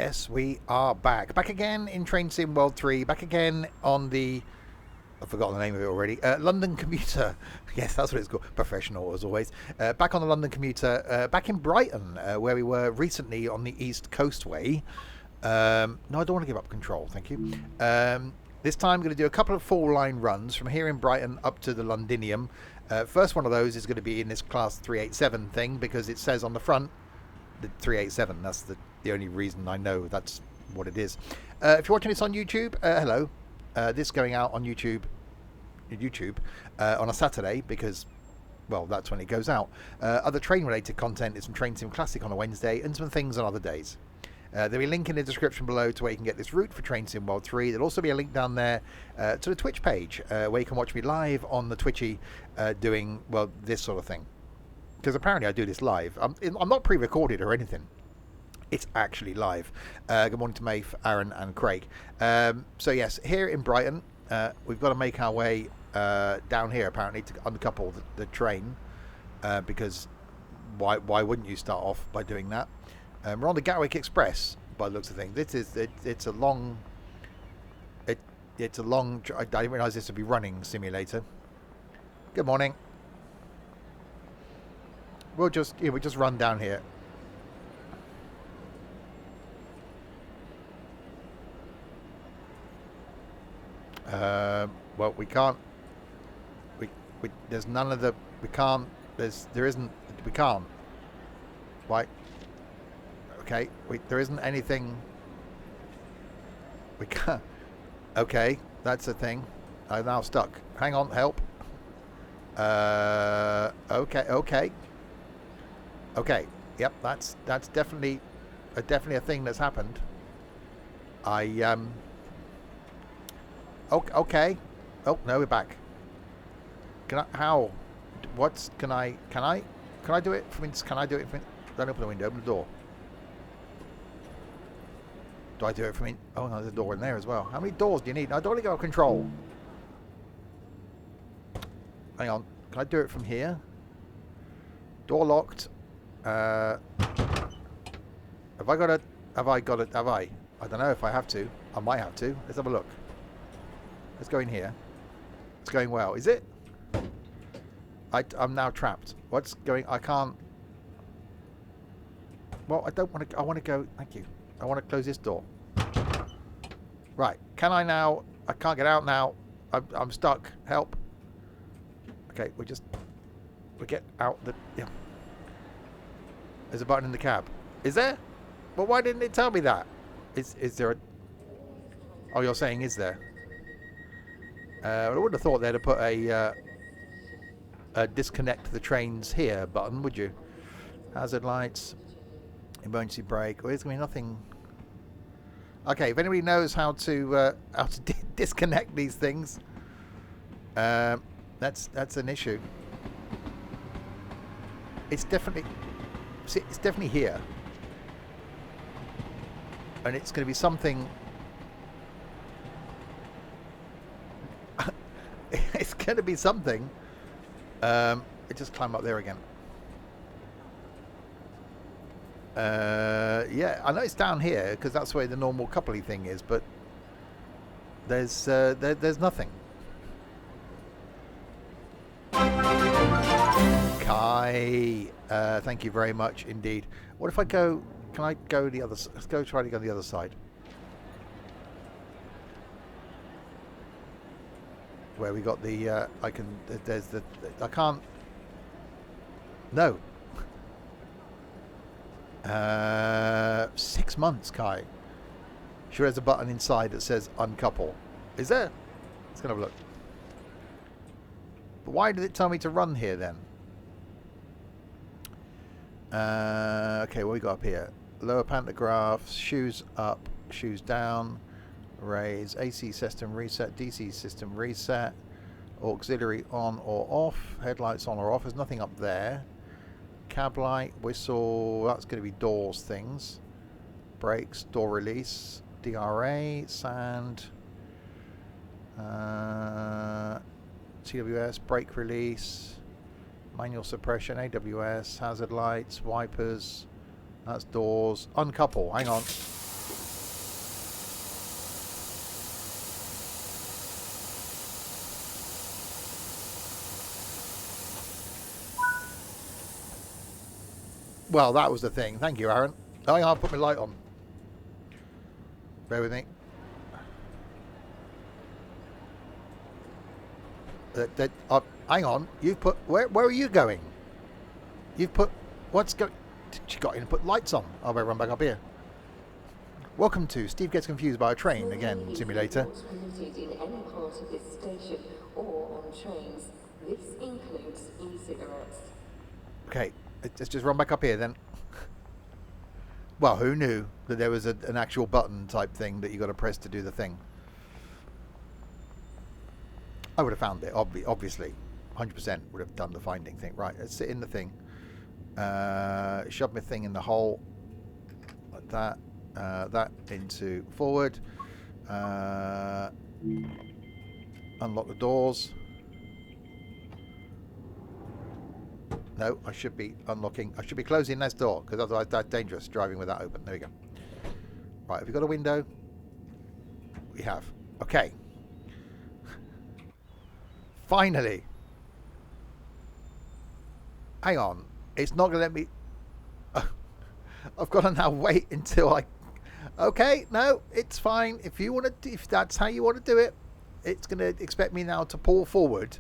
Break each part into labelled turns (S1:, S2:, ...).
S1: Yes, we are back. Back again in Train Sim World 3. Back again on the... I've forgotten the name of it already. London Commuter. Yes, that's what it's called. Professional, as always. Back on the London Commuter. Back in Brighton, where we were recently on the East Coastway. No, I don't want to give up control. Thank you. This time I'm going to do a couple of full line runs from here in Brighton up to the Londinium. First one of those is going to be in this Class 387 thing, because it says on the front the 387. That's the only reason I know that's what it is. If you're watching this on YouTube, hello. This going out on YouTube on a Saturday, because, well, that's when it goes out. Other train related content is some Train Sim Classic on a Wednesday and some things on other days. There'll be a link in the description below to where you can get this route for Train Sim World 3. There'll also be a link down there to the Twitch page, where you can watch me live on the Twitchy doing, well, this sort of thing. Because apparently I do this live. I'm not pre-recorded or anything. It's actually live. Good morning to Maeve, Aaron and Craig. So yes, here in Brighton, we've got to make our way down here apparently to uncouple the train, because why wouldn't you start off by doing that? We're on the Gatwick Express by the looks of things. It's a long I didn't realise this would be running simulator. Good morning. We'll just run down here. Well, we can't. There's none of the. We can't. There isn't. We can't. Right. Okay. There isn't anything. We can't. Okay, that's a thing. I'm now stuck. Hang on. Help. Okay. Okay. Yep. That's definitely a thing that's happened. Okay. Oh no, we're back. Can I? How? What's? Can I do it from? Can I do it from? Don't open the window. Open the door. Do I do it from? Oh no, there's a door in there as well. How many doors do you need? I don't want to go control. Hang on. Can I do it from here? Door locked. Have I got it? Have I? I don't know if I have to. I might have to. Let's have a look. Let's go in here. It's going well. Is it? I'm now trapped. What's going... I can't... Well, I don't want to... I want to go... Thank you. I want to close this door. Right. Can I now... I can't get out now. I'm stuck. Help. Okay, we get out the... Yeah. There's a button in the cab. Is there? Well, why didn't it tell me that? Is there a... Oh, you're saying is there? I would have thought they'd have put a disconnect the trains here button, would you? Hazard lights, emergency brake. Well, there's going to be nothing. Okay, if anybody knows how to disconnect these things, that's an issue. It's definitely here, and it's going to be something. It's going to be something. It just climb up there again. Yeah, I know it's down here because that's where the normal coupley thing is, but there's nothing. Kai, thank you very much indeed. What if I go? Can I go the other? Let's go try to go the other side. Where we got the I can't. No. 6 months, Kai. Sure, there's a button inside that says uncouple. Is there? Let's go have a look. But why did it tell me to run here then? Okay, what we got up here? Lower pantographs, shoes up, shoes down. Raise, AC system reset, DC system reset, auxiliary on or off, headlights on or off. There's nothing up there. Cab light, whistle, that's going to be doors things. Brakes, door release, DRA, sand, TWS, brake release, manual suppression, AWS, hazard lights, wipers, that's doors. Uncouple, hang on. Well, that was the thing. Thank you, Aaron. Oh, I'll put my light on. Bear with me. Hang on. You've put... Where are you going? You've put... What's going... She got in and put lights on. I'll better run back up here. Welcome to Steve Gets Confused by a Train again simulator.
S2: Permitted in any part of this station or on trains. This includes e-cigarettes.
S1: Okay, let's just run back up here then. Well, who knew that there was an actual button type thing that you got to press to do the thing? I would have found it, obviously. 100% would have done the finding thing. Right, let's sit in the thing. Shove my thing in the hole. Like that. That into forward. Unlock the doors. No, I should be unlocking. I should be closing this door because otherwise that's dangerous driving with that open. There we go. Right, have we got a window? We have. Okay. Finally. Hang on. It's not going to let me... I've got to now wait until I... Okay, no, it's fine. If you want to, if that's how you want to do it, it's going to expect me now to pull forward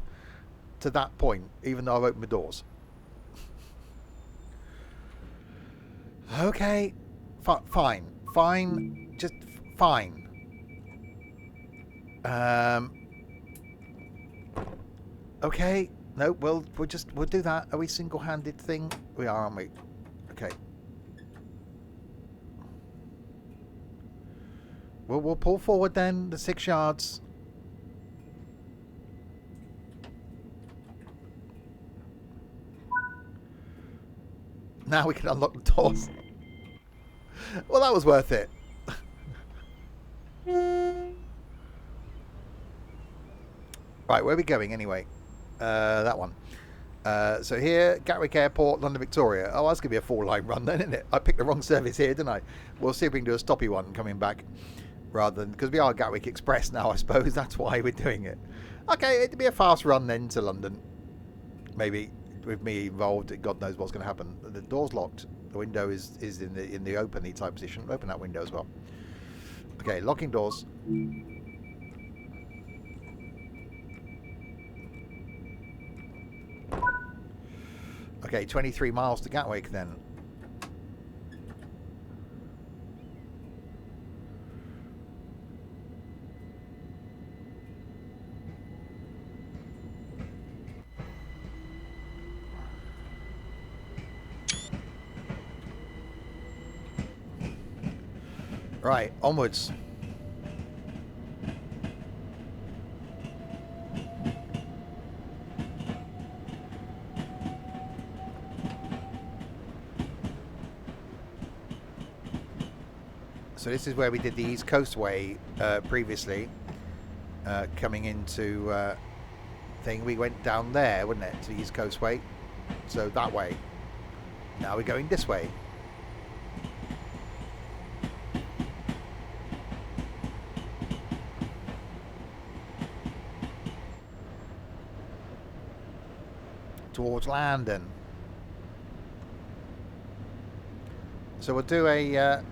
S1: to that point, even though I've opened the doors. Okay, fine, just fine. Okay, no, we'll do that. Are we single-handed thing? We are, aren't we? Okay. We'll pull forward then, the 6 yards. Now we can unlock the doors. Well, that was worth it. Right, where are we going anyway? That one. So here, Gatwick Airport, London Victoria. Oh, that's going to be a 4-line run then, isn't it? I picked the wrong service here, didn't I? We'll see if we can do a stoppy one coming back. Rather than... Because we are Gatwick Express now, I suppose. That's why we're doing it. Okay, it'd be a fast run then to London. Maybe. With me involved, God knows what's going to happen. The door's locked. The window is in the open type position. Open that window as well. Okay, locking doors. Okay, 23 miles to Gatwick then. Right, onwards. So this is where we did the East Coast Way previously. Coming into thing, we went down there, wouldn't it, to the East Coast Way? So that way. Now we're going this way. Towards London. So we'll do a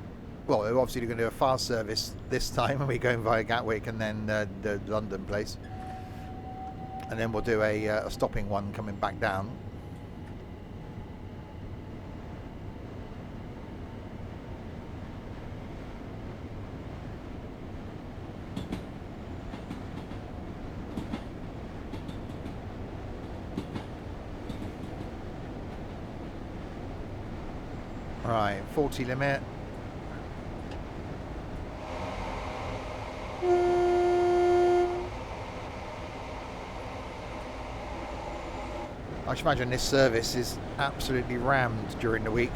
S1: well, we're obviously going to do a fast service this time, and we're going via Gatwick and then the London place, and then we'll do a stopping one coming back down. Right, 40 limit. I should imagine this service is absolutely rammed during the week.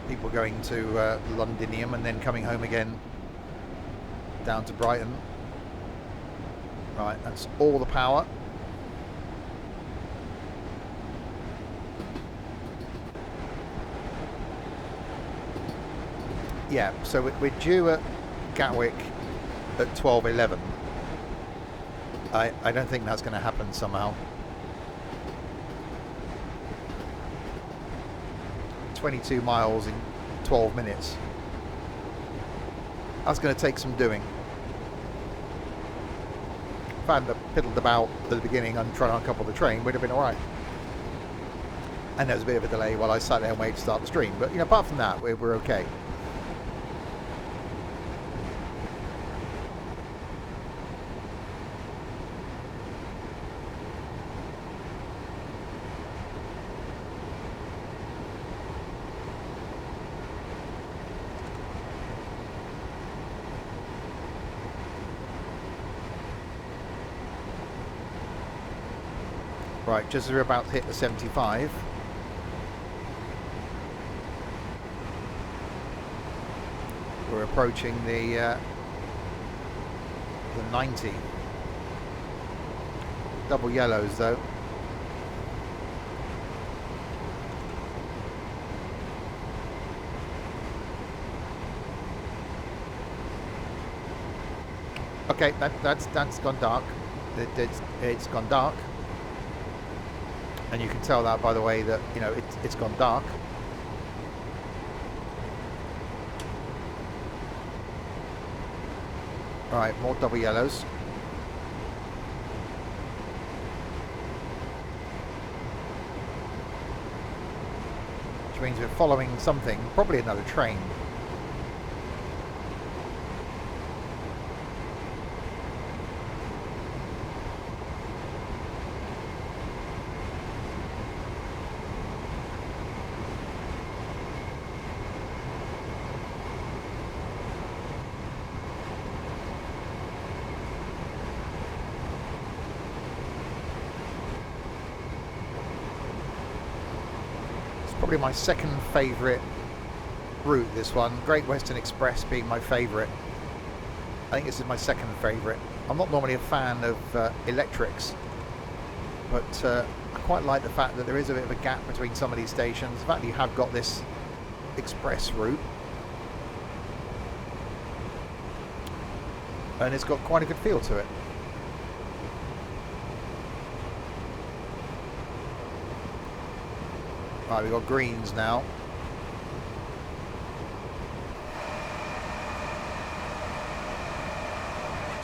S1: People going to Londinium and then coming home again down to Brighton. Right, that's all the power. Yeah, so we're due at Gatwick at 12:11. I don't think that's going to happen somehow. 22 miles in 12 minutes. That's going to take some doing. If I hadn't piddled about at the beginning and trying to uncouple the train, would have been alright. And there was a bit of a delay while I sat there and waited to start the stream. But, you know, apart from that, we're okay. Right, just as we're about to hit the 75. We're approaching the 90. Double yellows though. Okay, that's gone dark. It's gone dark. And you can tell that by the way that, you know, it's gone dark. Right, more double yellows. Which means we're following something, probably another train. Probably my second favourite route, this one. Great Western Express being my favourite. I think this is my second favourite. I'm not normally a fan of electrics, but I quite like the fact that there is a bit of a gap between some of these stations. The fact that you have got this express route, and it's got quite a good feel to it. Right, we've got greens now.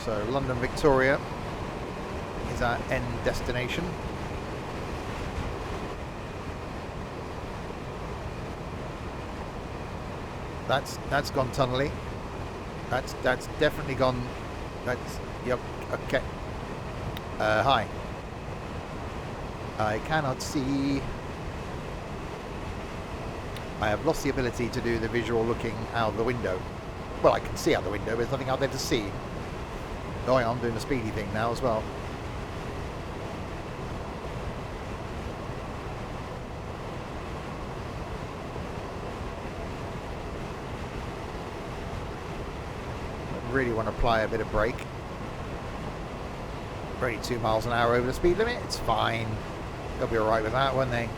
S1: So London Victoria is our end destination. That's gone tunnely. That's definitely gone. That's, yep, okay. Hi. I cannot see. I have lost the ability to do the visual looking out of the window. Well, I can see out the window, but there's nothing out there to see. Oh yeah, I'm doing the speedy thing now as well. I really want to apply a bit of brake. Only 2 miles an hour over the speed limit, it's fine. They'll be alright with that, won't they?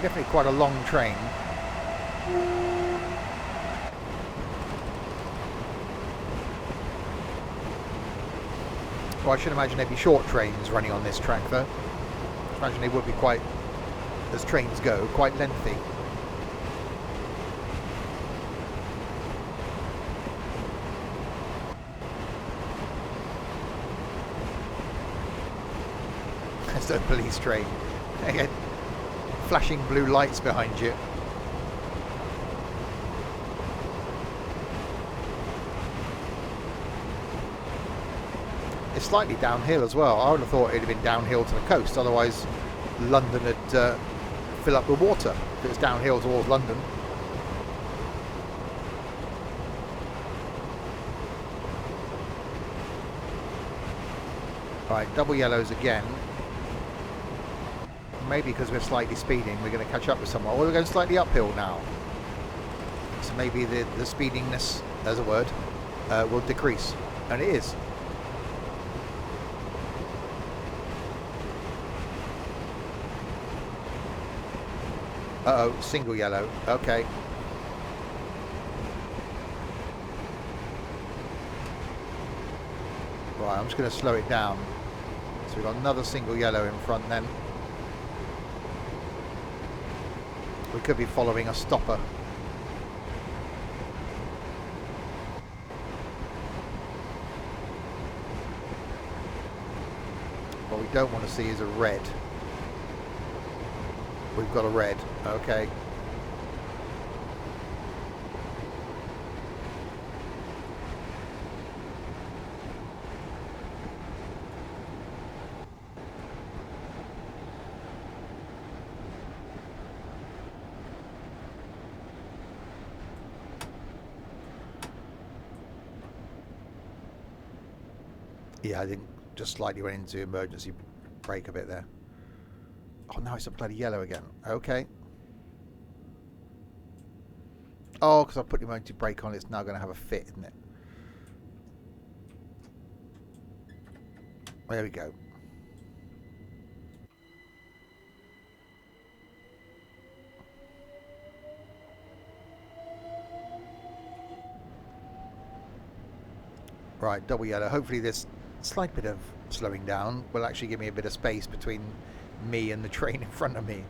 S1: Definitely quite a long train. Well, I should imagine there'd be short trains running on this track though. I imagine they would be quite, as trains go, quite lengthy. There's a police train. Flashing blue lights behind you. It's slightly downhill as well. I would have thought it'd have been downhill to the coast, otherwise London would fill up with water if it was downhill towards London. Right, double yellows again. Maybe because we're slightly speeding, we're going to catch up with someone. Or we're going slightly uphill now. So maybe the speediness, there's a word, will decrease. And it is. Uh-oh, single yellow. Okay. Right, I'm just going to slow it down. So we've got another single yellow in front then. We could be following a stopper. What we don't want to see is a red. We've got a red. Okay. Yeah, I think just slightly went into emergency brake a bit there. Oh, now it's a bloody yellow again. Okay. Oh, because I put the emergency brake on, it's now going to have a fit, isn't it? There we go. Right, double yellow. Hopefully this slight bit of slowing down will actually give me a bit of space between me and the train in front of me.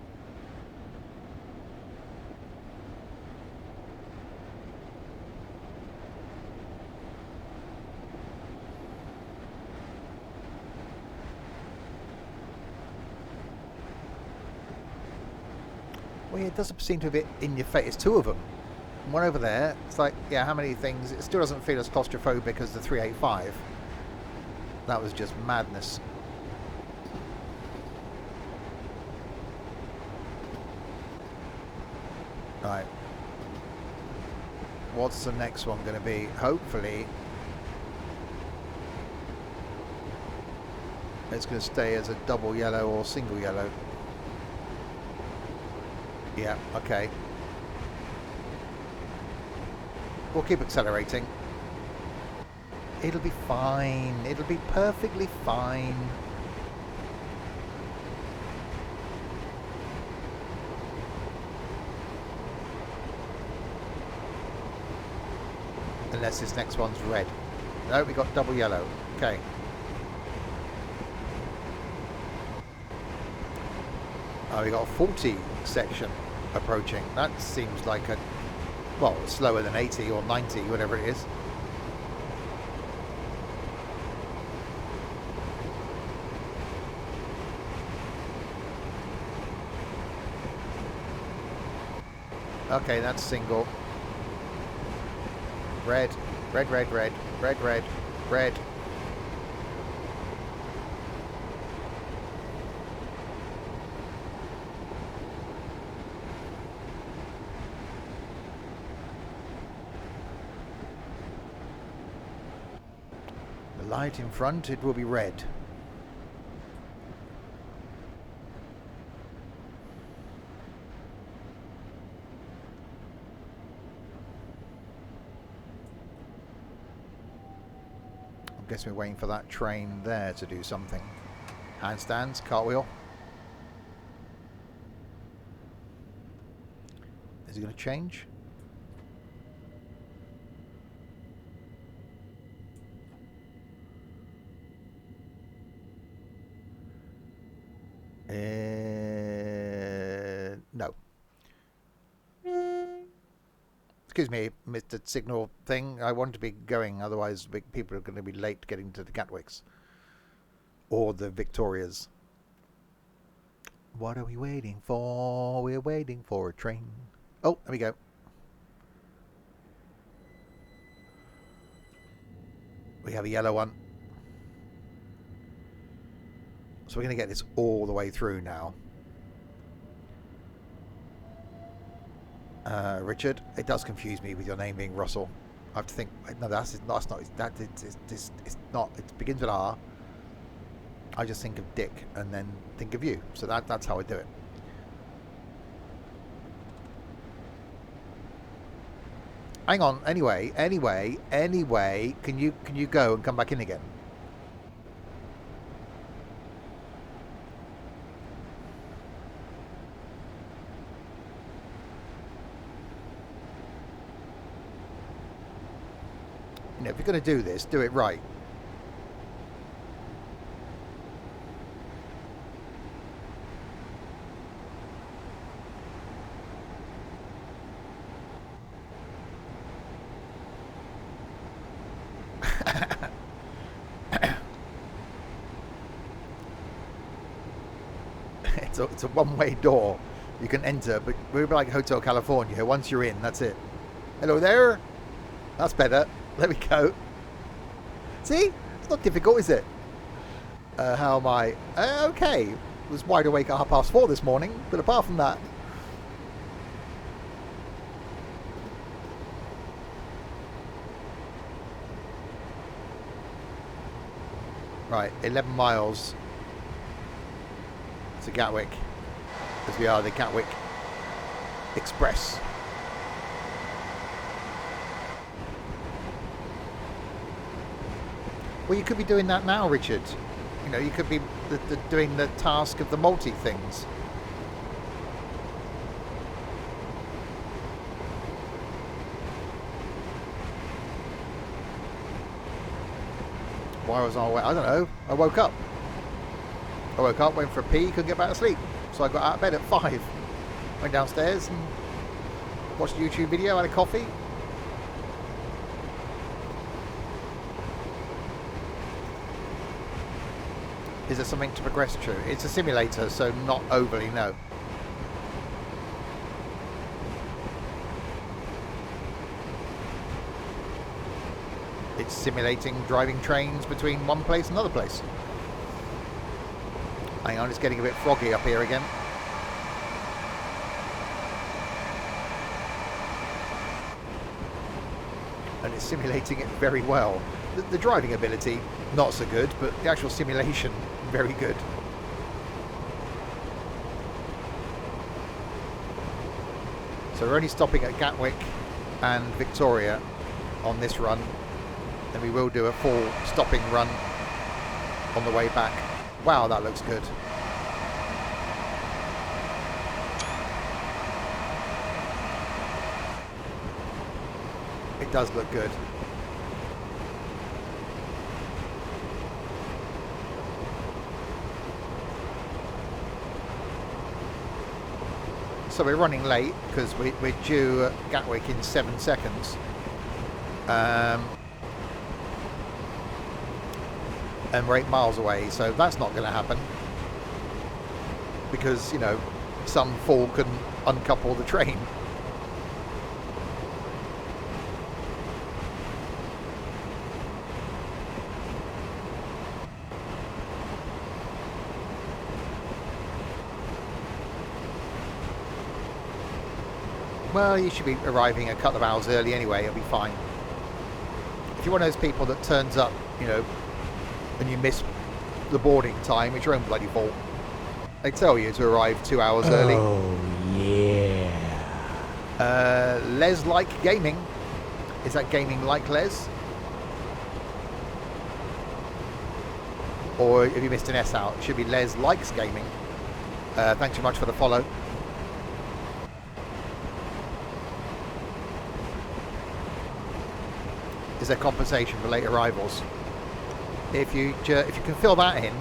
S1: Well, yeah, it doesn't seem to be in your face. It's two of them. One over there. It's like, yeah, how many things? It still doesn't feel as claustrophobic as the 385. That was just madness. Right. What's the next one going to be? Hopefully it's going to stay as a double yellow or single yellow. Yeah, okay. We'll keep accelerating. It'll be fine. It'll be perfectly fine. Unless this next one's red. No, we got double yellow. Okay. Oh, we got a 40 section approaching. That seems like a, well, slower than 80 or 90, whatever it is. Okay, that's single. Red, red, red, red, red, red, red. The light in front, it will be red. I guess we're waiting for that train there to do something. Handstands, cartwheel. Is it going to change? No. Excuse me, Mr. Signal thing. I want to be going, otherwise people are going to be late getting to the Gatwicks. Or the Victorias. What are we waiting for? We're waiting for a train. Oh, there we go. We have a yellow one. So we're going to get this all the way through now. Richard, it does confuse me with your name being Russell. I have to think. No, that's not. It's not. It begins with R. I just think of Dick and then think of you. So that's how I do it. Hang on. Anyway. Can you go and come back in again? You know, if you're going to do this, do it right. It's a one-way door. You can enter, but we're like Hotel California. Once you're in, that's it. Hello there. That's better. There we go. See? It's not difficult, is it? How am I? Okay. Was wide awake at 4:30 this morning, but apart from that... Right, 11 miles to Gatwick, as we are the Gatwick Express. Well, you could be doing that now, Richard. You know, you could be doing the task of the multi things. Why was I awake? I don't know. I woke up, went for a pee, couldn't get back to sleep. So I got out of bed at 5. Went downstairs and watched a YouTube video, had a coffee. Is there something to progress through? It's a simulator, so not overly, no. It's simulating driving trains between one place and another place. Hang on, it's getting a bit froggy up here again. And it's simulating it very well. The driving ability, not so good, but the actual simulation, very good. So we're only stopping at Gatwick and Victoria on this run. Then we will do a full stopping run on the way back. Wow, that looks good. It does look good. So we're running late because we're due at Gatwick in 7 seconds. And we're 8 miles away, so that's not going to happen because, you know, some fool couldn't uncouple the train. Well, you should be arriving a couple of hours early anyway, it'll be fine. If you're one of those people that turns up, you know, and you miss the boarding time, it's your own bloody fault. They tell you to arrive 2 hours early.
S3: Oh, yeah.
S1: Les like gaming. Is that gaming like Les? Or have you missed an S out? It should be Les likes gaming. Thanks so much for the follow. Is there compensation for late arrivals? If you can fill that in,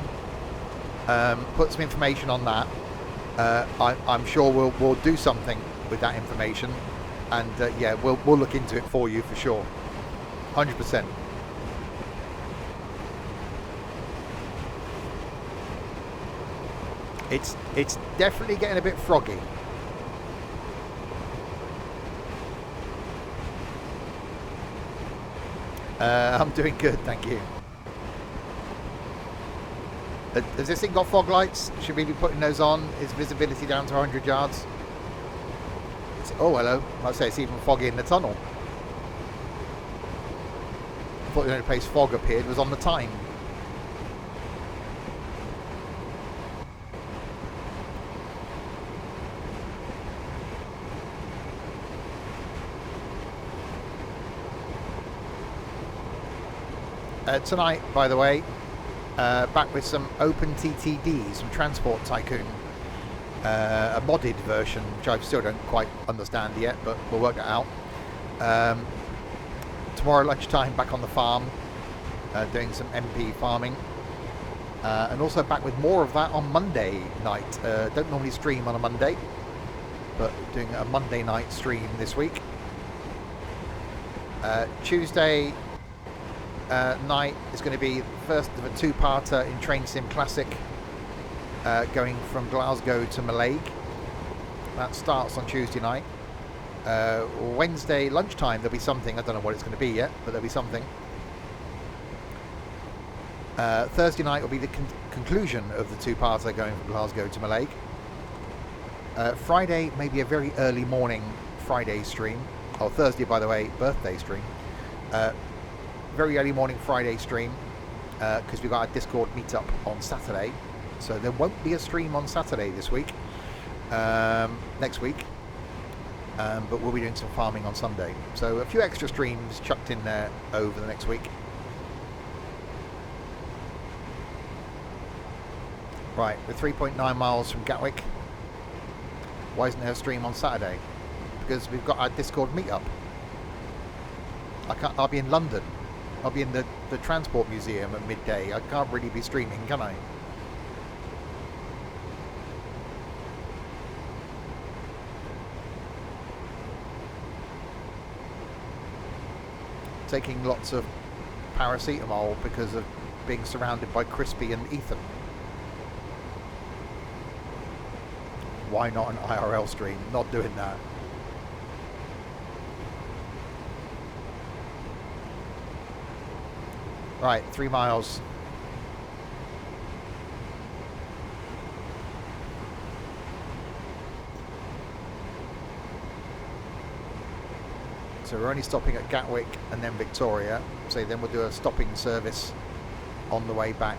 S1: put some information on that. I'm sure we'll do something with that information, and yeah, we'll look into it for you for sure, 100%. It's definitely getting a bit froggy. I'm doing good, thank you. Has this thing got fog lights? Should we be putting those on? Is visibility down to 100 yards? Oh, hello. I'd say it's even foggy in the tunnel. I thought the only place fog appeared was on the Tyne. Tonight, by the way, back with some open TTDs from Transport Tycoon, a modded version which I still don't quite understand yet, but we'll work it out. Tomorrow lunchtime back on the farm, doing some MP farming. And also back with more of that on Monday night. Don't normally stream on a Monday, but doing a Monday night stream this week. Tuesday night is going to be the first of a two-parter in Train Sim Classic, going from Glasgow to Mallaig. That starts on Tuesday night. Wednesday lunchtime there'll be something. I don't know what it's going to be yet, but there'll be something. Thursday night will be the conclusion of the two-parter going from Glasgow to Mallaig. Friday, maybe a very early morning Friday stream. Oh, Thursday, by the way, birthday stream. Very early morning Friday stream, because we've got our Discord meetup on Saturday. So there won't be a stream on Saturday this week, next week. But we'll be doing some farming on Sunday. So a few extra streams chucked in there over the next week. Right, we're 3.9 miles from Gatwick. Why isn't there a stream on Saturday? Because we've got our Discord meetup. I'll be in London. I'll be in the Transport Museum at midday. I can't really be streaming, can I? Taking lots of paracetamol because of being surrounded by Crispy and Ethan. Why not an IRL stream? Not doing that. Right, 3 miles. So we're only stopping at Gatwick and then Victoria. So then we'll do a stopping service on the way back.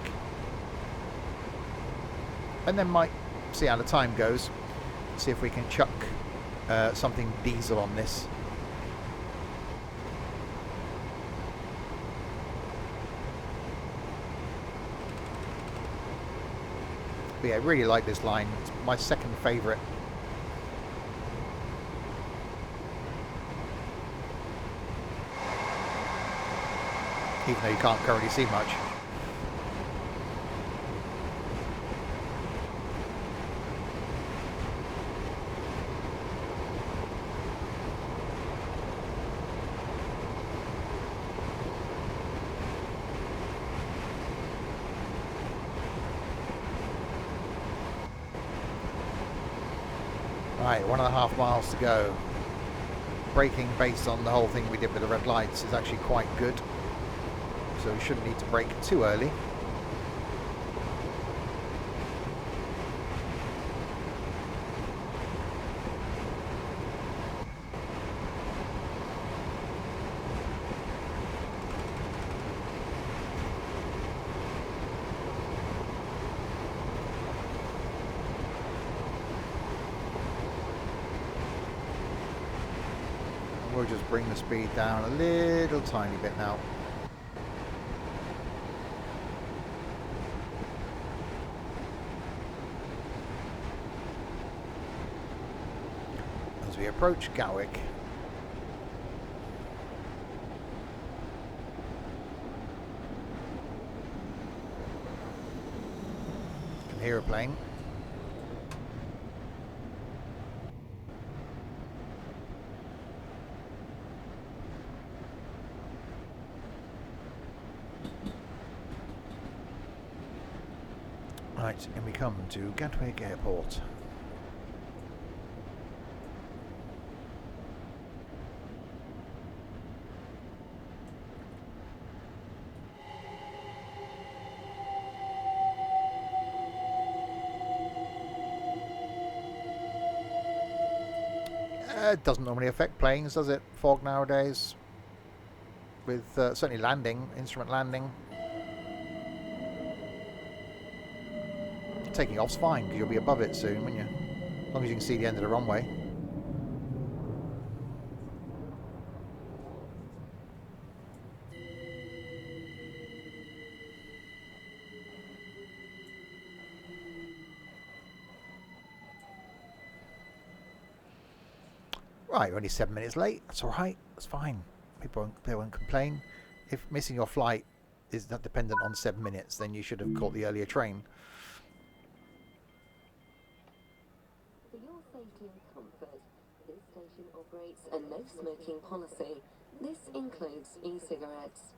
S1: And then might see how the time goes. See if we can chuck something diesel on this. But yeah, I really like this line. It's my second favourite. Even though you can't currently see much. Right, 1.5 miles to go. Braking based on the whole thing we did with the red lights is actually quite good. So we shouldn't need to brake too early. We'll just bring the speed down a little tiny bit now. As we approach Gatwick. You can hear a plane. Right, and we come to Gatwick Airport. It doesn't normally affect planes, does it? Fog nowadays. With certainly landing, instrument landing. Taking off's fine because you'll be above it soon, won't you? As long as you can see the end of the runway. Right, you're only 7 minutes late. That's alright. That's fine. They won't complain. If missing your flight is not dependent on 7 minutes, then you should have caught the earlier train.
S2: For your safety and comfort, this station operates a no smoking policy. This includes e-cigarettes.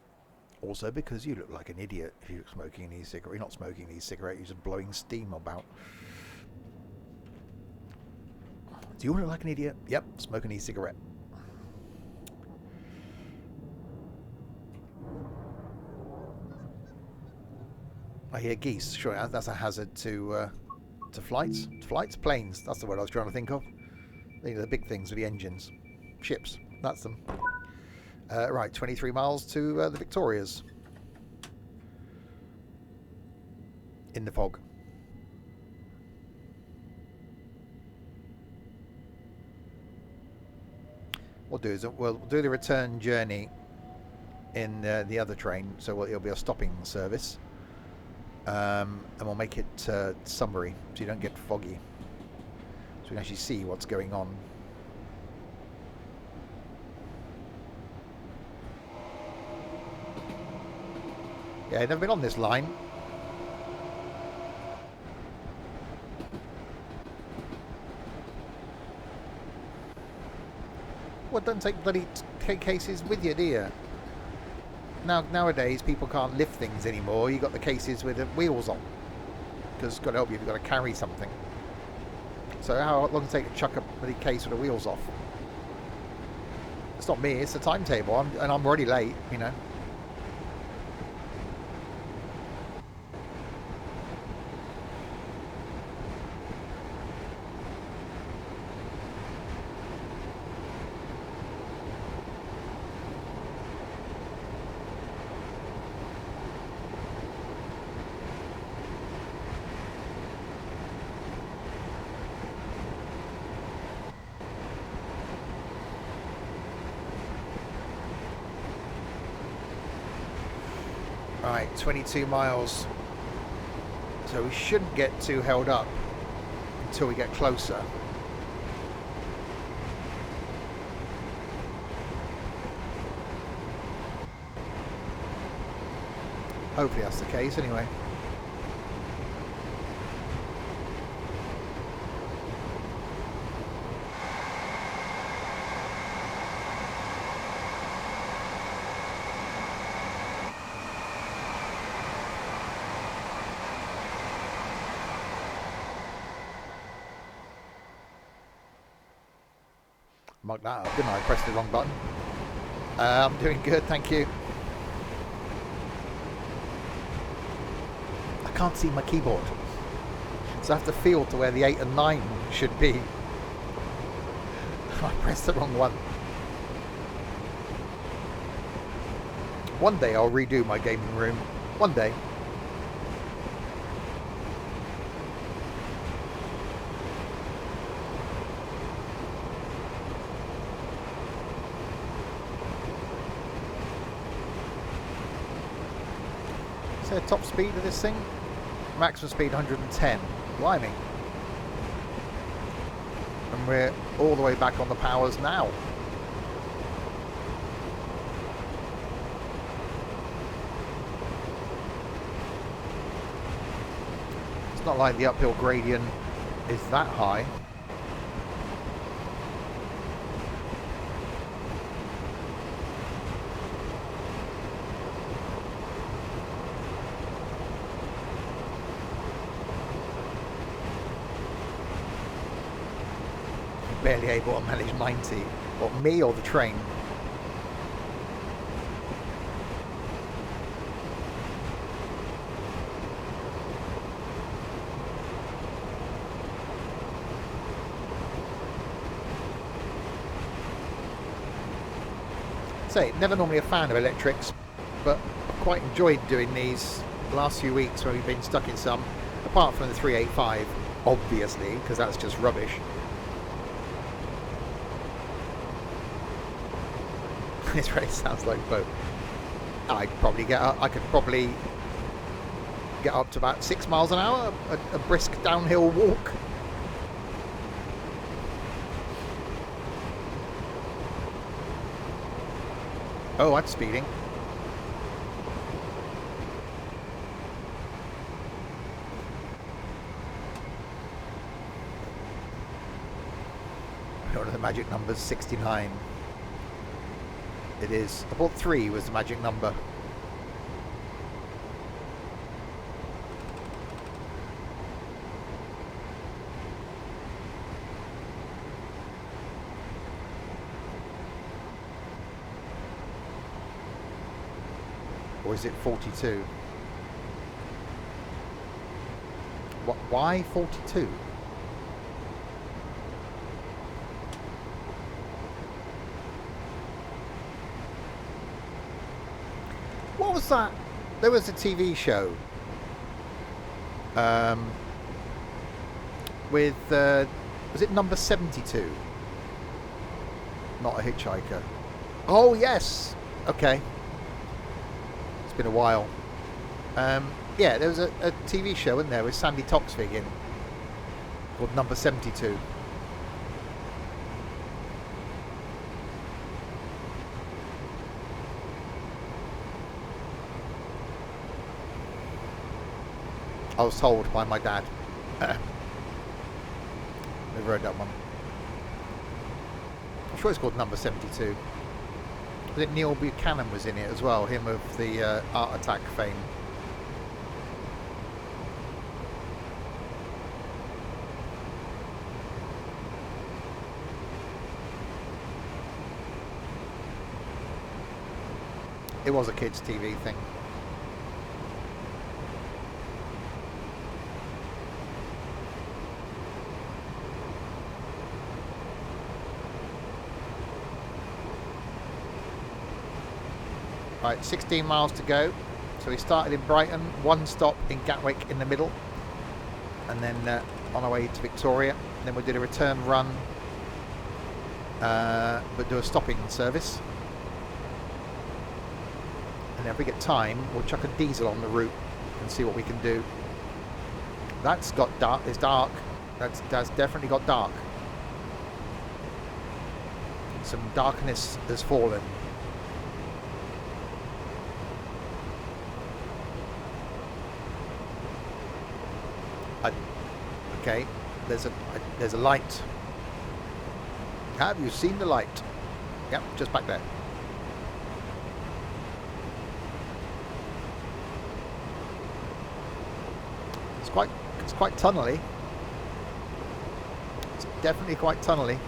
S1: Also, because you look like an idiot if you're smoking an e-cigarette. You're not smoking an e-cigarette, you're just blowing steam about. Do you look like an idiot? Yep, smoke an e-cigarette. I hear geese. Sure, that's a hazard to flights. Planes. That's the word I was trying to think of. These are the big things with the engines. Ships. That's them. Right, 23 miles to the Victorias. In the fog. What we'll do is we'll do the return journey in the other train, so it'll be a stopping service. And we'll make it summery, so you don't get foggy, so you can actually see what's going on. Yeah, I've never been on this line. Well, don't take bloody cases with you, do you? Nowadays, people can't lift things anymore. You got the cases with the wheels on, because it's got to help you if you've got to carry something. So how long does it take to chuck a bloody case with the wheels off? It's not me. It's the timetable, and I'm already late. You know. Right, 22 miles. So we shouldn't get too held up until we get closer. Hopefully that's the case anyway. Mark that up, didn't I? I pressed the wrong button. I'm doing good, thank you. I can't see my keyboard, so I have to feel to where the 8 and 9 should be. I pressed the wrong one. One day I'll redo my gaming room. One day. Top speed of this thing, maximum speed 110. Blimey. And we're all the way back on the powers now. It's not like the uphill gradient is that high. Barely able to manage 90. What, me or the train? Say, never normally a fan of electrics, but I've quite enjoyed doing these the last few weeks when we've been stuck in some, apart from the 385, obviously, because that's just rubbish. This race sounds like both. I could probably get up to about 6 miles an hour, a brisk downhill walk. Oh, I'm speeding. One of the magic numbers, 69. It is. I thought 3 was the magic number. Or is it 42? Why 42? What was that? There was a TV show with was it number 72? Not a hitchhiker. Oh yes. Okay. It's been a while. Yeah, there was a TV show in there with Sandy Toksvig in called Number 72. I was told by my dad. Never heard that one. I'm sure it's called Number 72. I think Neil Buchanan was in it as well, him of the Art Attack fame. It was a kids' TV thing. Right, 16 miles to go. So we started in Brighton, 1 stop in Gatwick in the middle, and then on our way to Victoria. And then we did a return run, but do a stopping service. And if we get time, we'll chuck a diesel on the route and see what we can do. That's got dark. It's dark. That's definitely got dark. Some darkness has fallen. Okay, there's a light. Have you seen the light? Yep, just back there. It's quite tunnely. It's definitely quite tunnely.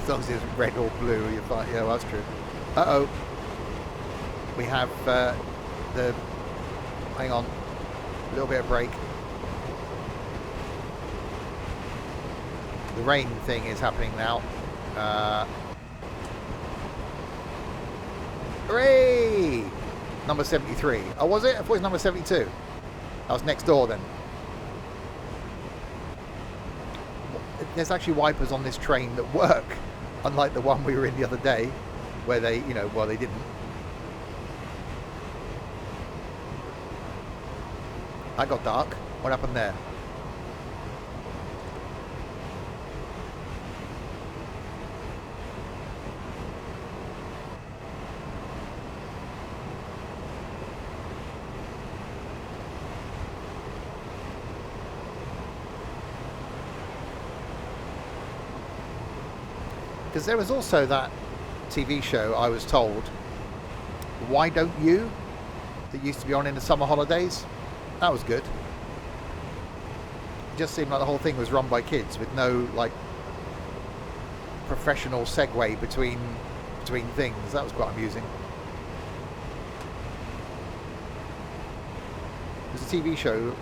S1: As long as it's red or blue, you're fine. Yeah, well, that's true. Uh-oh. We have hang on, a little bit of break. The rain thing is happening now. Hooray! Number 73. Oh, was it? I thought it was number 72. That was next door then. There's actually wipers on this train that work, unlike the one we were in the other day, where they, well, they didn't. That got dark. What happened there? Because there was also that TV show, I was told, Why Don't You, that used to be on in the summer holidays. That was good. It just seemed like the whole thing was run by kids with no professional segue between things. That was quite amusing. It was a TV show.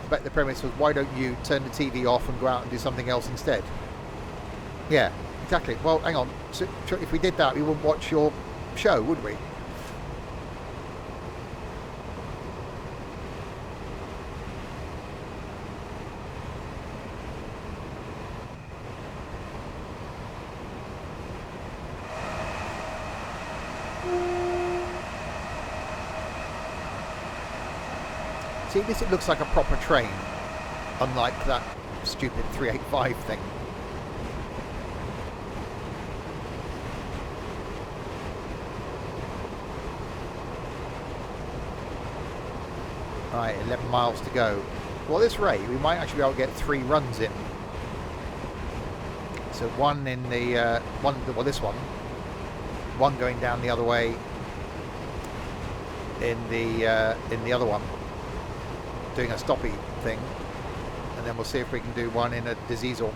S1: The premise was, why don't you turn the TV off and go out and do something else instead? Yeah, exactly. Well, hang on. So if we did that, we wouldn't watch your show, would we? See, at least it looks like a proper train, unlike that stupid 385 thing. Right, 11 miles to go. Well, at this rate, we might actually be able to get 3 runs in. So one in the this one going down the other way in the other one, doing a stoppy thing, and then we'll see if we can do one in a diesel.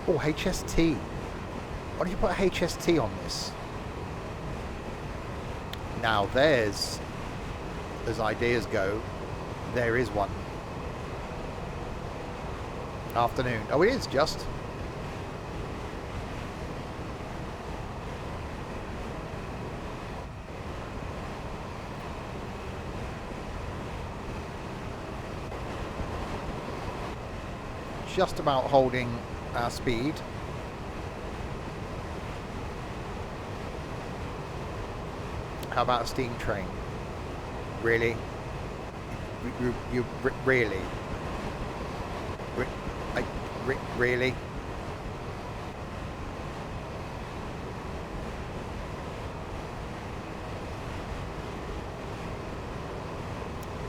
S1: Oh, HST. Why don't you put HST on this? Now there's, as ideas go, there is one. Afternoon. Oh, it is just. Just about holding our speed. How about a steam train? Really? You really? Really?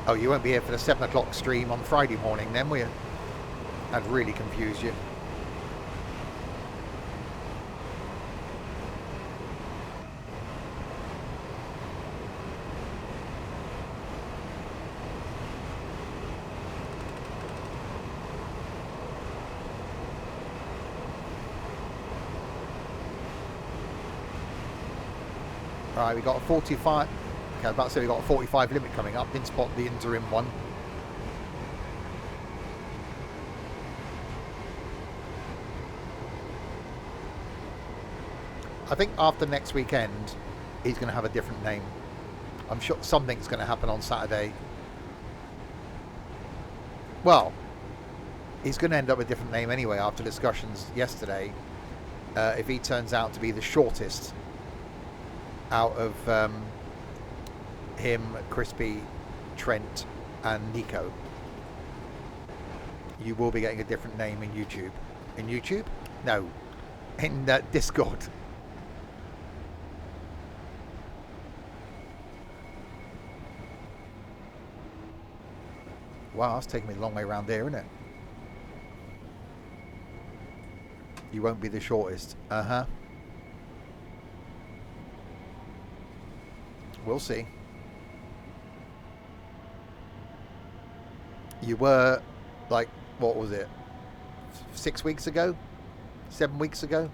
S1: Oh, you won't be here for the 7 o'clock stream on Friday morning then, will you? That'd really confuse you. Right, we got a 45. Okay, I was about to say we got a 45 limit coming up. Didn't spot the interim one. I think after next weekend, he's going to have a different name. I'm sure something's going to happen on Saturday. Well, he's going to end up with a different name anyway after discussions yesterday. If he turns out to be the shortest out of him, Crispy, Trent and Nico, you will be getting a different name in YouTube. In YouTube? No. In Discord. Wow, that's taking me a long way around there, isn't it? You won't be the shortest. Uh-huh. We'll see. You were, like, what was it? 6 weeks ago? 7 weeks ago?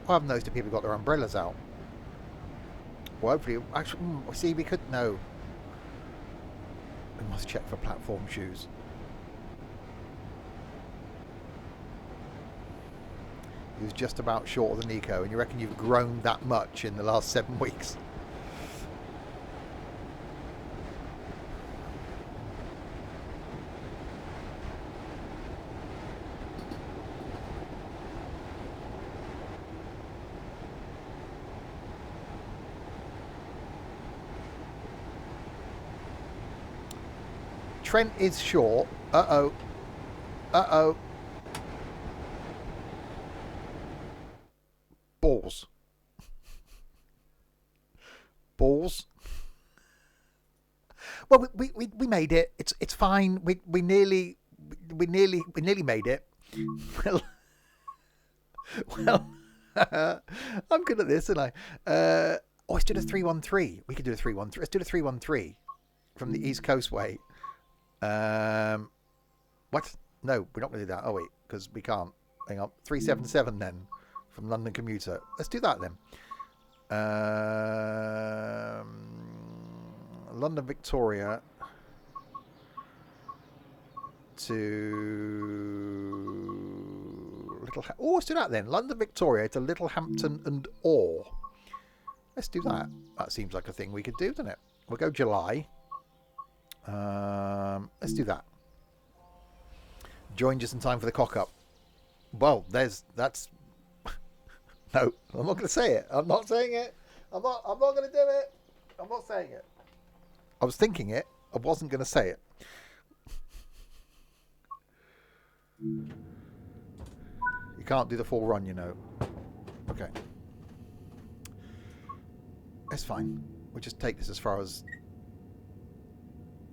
S1: I haven't noticed if people got their umbrellas out. Well, hopefully, actually, see, we could know. We must check for platform shoes. He was just about shorter than Nico, and you reckon you've grown that much in the last 7 weeks? Trent is short. Uh-oh. Uh-oh. Balls. Balls. Well, we made it. It's fine. We nearly made it. Well, I'm good at this, aren't I? Let's do the 313. We could do a 313. Let's do the 313 from the East Coast way. What? No, we're not going to do that, are we? Because we can't. Hang on. 377 then, from London Commuter. Let's do that then. London Victoria to Little. Oh, let's do that then. London Victoria to Littlehampton and Orr. Let's do that. That seems like a thing we could do, doesn't it? We'll go July. Let's do that. Join just in time for the cock-up. Well, that's... No, I'm not going to say it. I'm not saying it. I'm not going to do it. I'm not saying it. I was thinking it. I wasn't going to say it. You can't do the full run, you know. Okay. That's fine. We'll just take this as far as...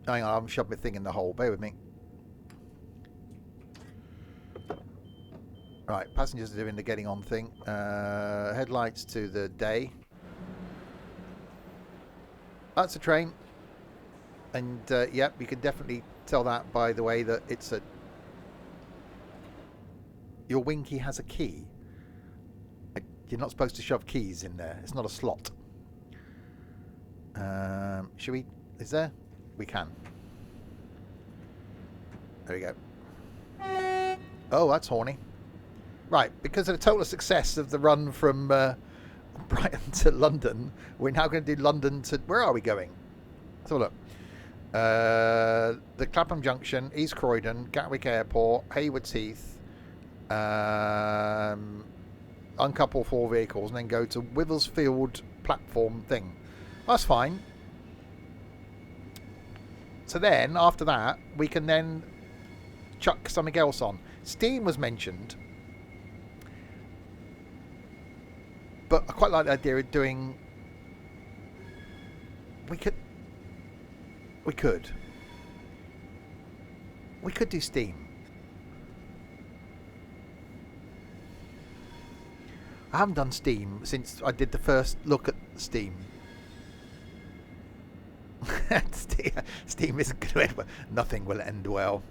S1: Hang on, I've shoved my thing in the hole. Bear with me. Right, passengers are doing the getting on thing. Headlights to the day. That's a train. And, yep, you can definitely tell that by the way that it's a... Your wing key has a key. You're not supposed to shove keys in there. It's not a slot. Should we... Is there? We can. There we go. Oh, that's horny. Right, because of the total success of the run from Brighton to London, we're now going to do London to... Where are we going? Let's have a look. The Clapham Junction, East Croydon, Gatwick Airport, Haywards Heath, uncouple 4 vehicles, and then go to Wivelsfield platform thing. That's fine. So then, after that, we can then chuck something else on. Steam was mentioned. But I quite like the idea of doing... We could do Steam. I haven't done Steam since I did the first look at Steam. Steam isn't going to end well. Nothing will end well.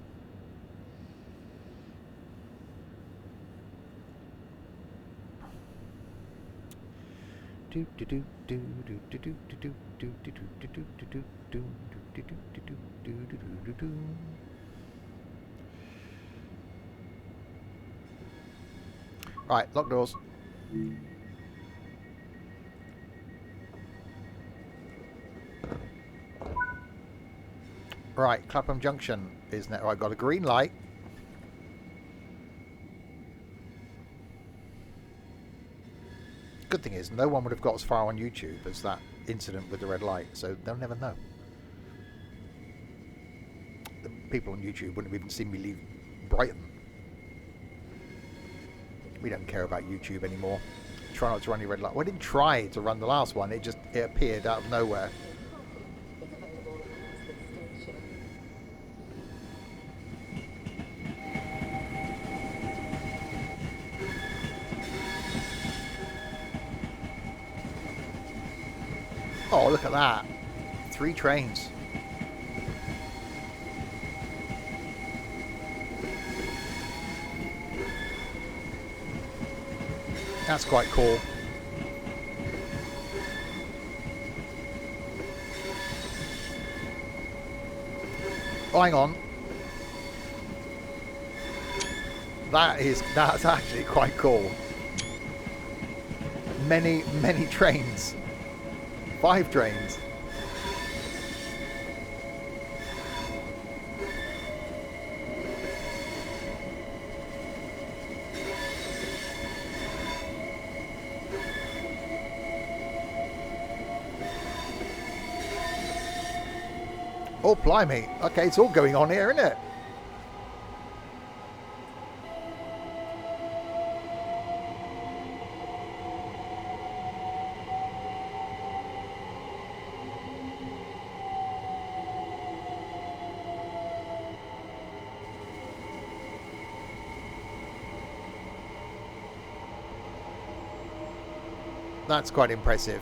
S1: Right, lock doors. Right, Clapham Junction is now. I've got a green light. Good thing is, no one would have got as far on YouTube as that incident with the red light, so they'll never know. The people on YouTube wouldn't have even seen me leave Brighton. We don't care about YouTube anymore. Try not to run your red light. Well, I didn't try to run the last one. It appeared out of nowhere. Oh, look at that. 3 trains. That's quite cool. Oh, hang on. That's actually quite cool. Many trains. 5 trains. Oh, blimey. Okay, it's all going on here, isn't it? That's quite impressive.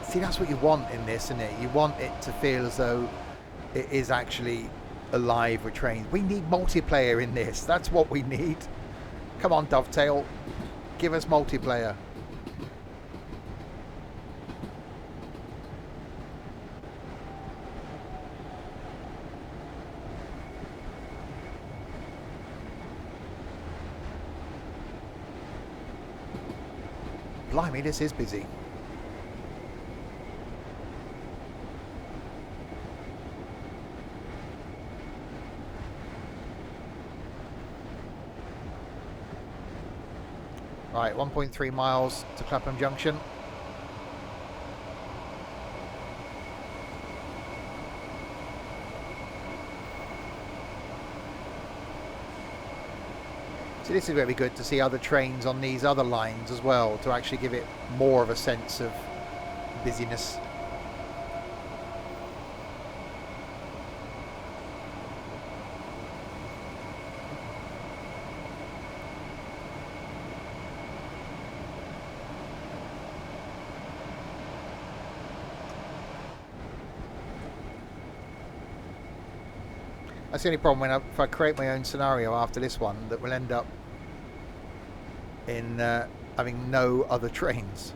S1: See, that's what you want in this, isn't it? You want it to feel as though it is actually alive with trains. We need multiplayer in this. That's what we need. Come on, Dovetail. Give us multiplayer. Blimey, this is busy. Right, 1.3 miles to Clapham Junction. So this is where it'd be good to see other trains on these other lines as well, to actually give it more of a sense of busyness. That's the only problem when if I create my own scenario after this one, that will end up in having no other trains.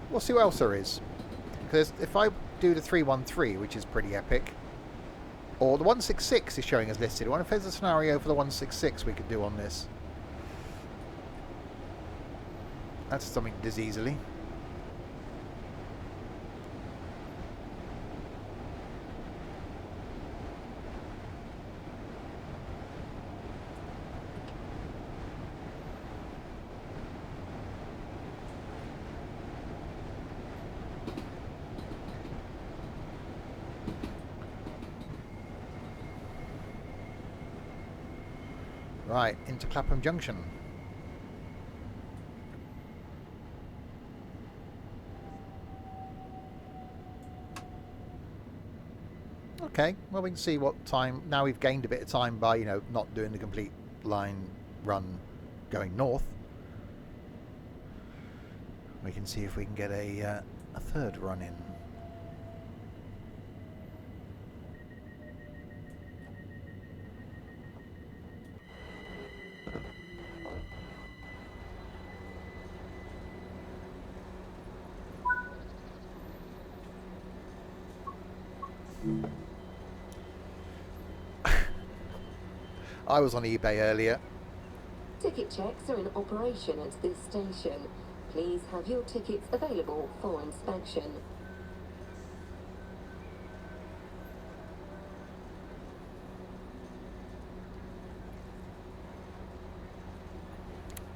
S1: We'll see what else there is. Because if I do the 313, which is pretty epic, or the 166 is showing as listed. I wonder if there's a scenario for the 166 we could do on this. That's something to do easily. Right, into Clapham Junction. Okay, well we can see what time. Now we've gained a bit of time by, you know, not doing the complete line run going north. We can see if we can get a third run in. I was on eBay earlier.
S2: Ticket checks are in operation at this station. Please have your tickets available for inspection.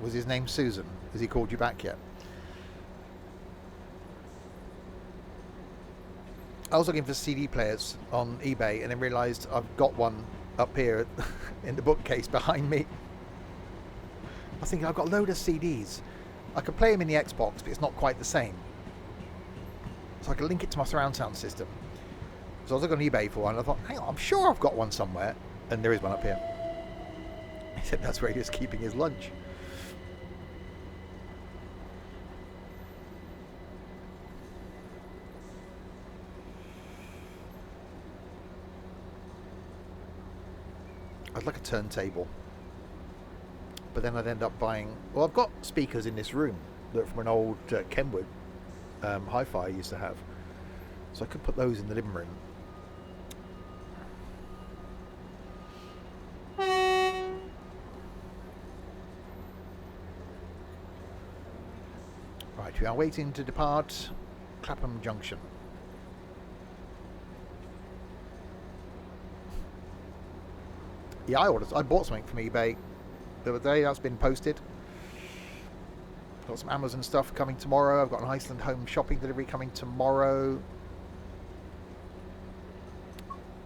S1: Was his name Susan? Has he called you back yet? I was looking for CD players on eBay and then realised I've got one up here in the bookcase behind me. I was thinking I've got a load of CDs. I could play them in the Xbox, but it's not quite the same. So I could link it to my surround sound system. So I was looking on eBay for one and I thought, hang on, I'm sure I've got one somewhere. And there is one up here. He said that's where he was keeping his lunch. I'd like a turntable, but then I'd end up buying. Well, I've got speakers in this room that are from an old Kenwood hi-fi I used to have, so I could put those in the living room. Right, we are waiting to depart Clapham Junction. Yeah, I bought something from eBay the other day. That's been posted. Got some Amazon stuff coming tomorrow. I've got an Iceland home shopping delivery coming tomorrow.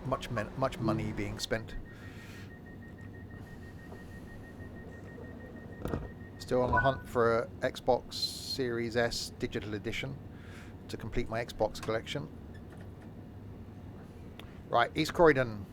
S1: Much money being spent. Still on the hunt for a Xbox Series S digital edition to complete my Xbox collection. Right, East Croydon.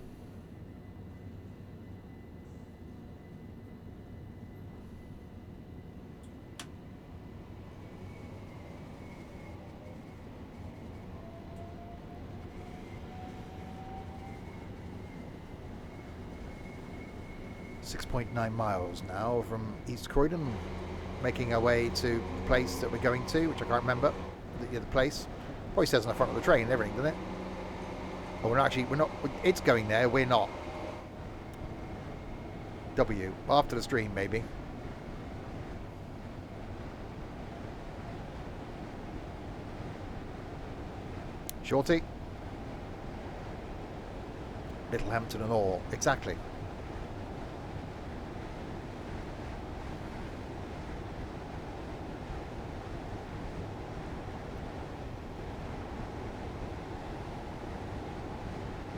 S1: 6.9 miles now from East Croydon, making our way to the place that we're going to, which I can't remember. The place probably says on the front of the train and everything, doesn't it? Oh, we're not. It's going there. We're not. W after the stream, maybe. Shorty. Littlehampton and all. Exactly.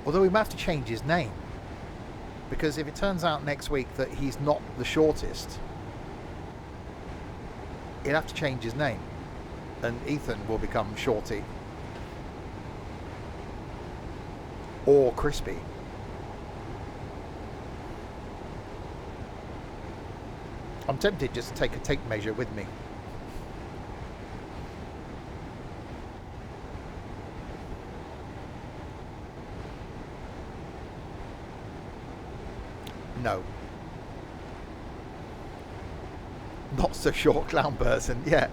S1: Although we might have to change his name. Because if it turns out next week that he's not the shortest, he'll have to change his name. And Ethan will become Shorty. Or Crispy. I'm tempted just to take a tape measure with me. No. Not so short clown person, yeah.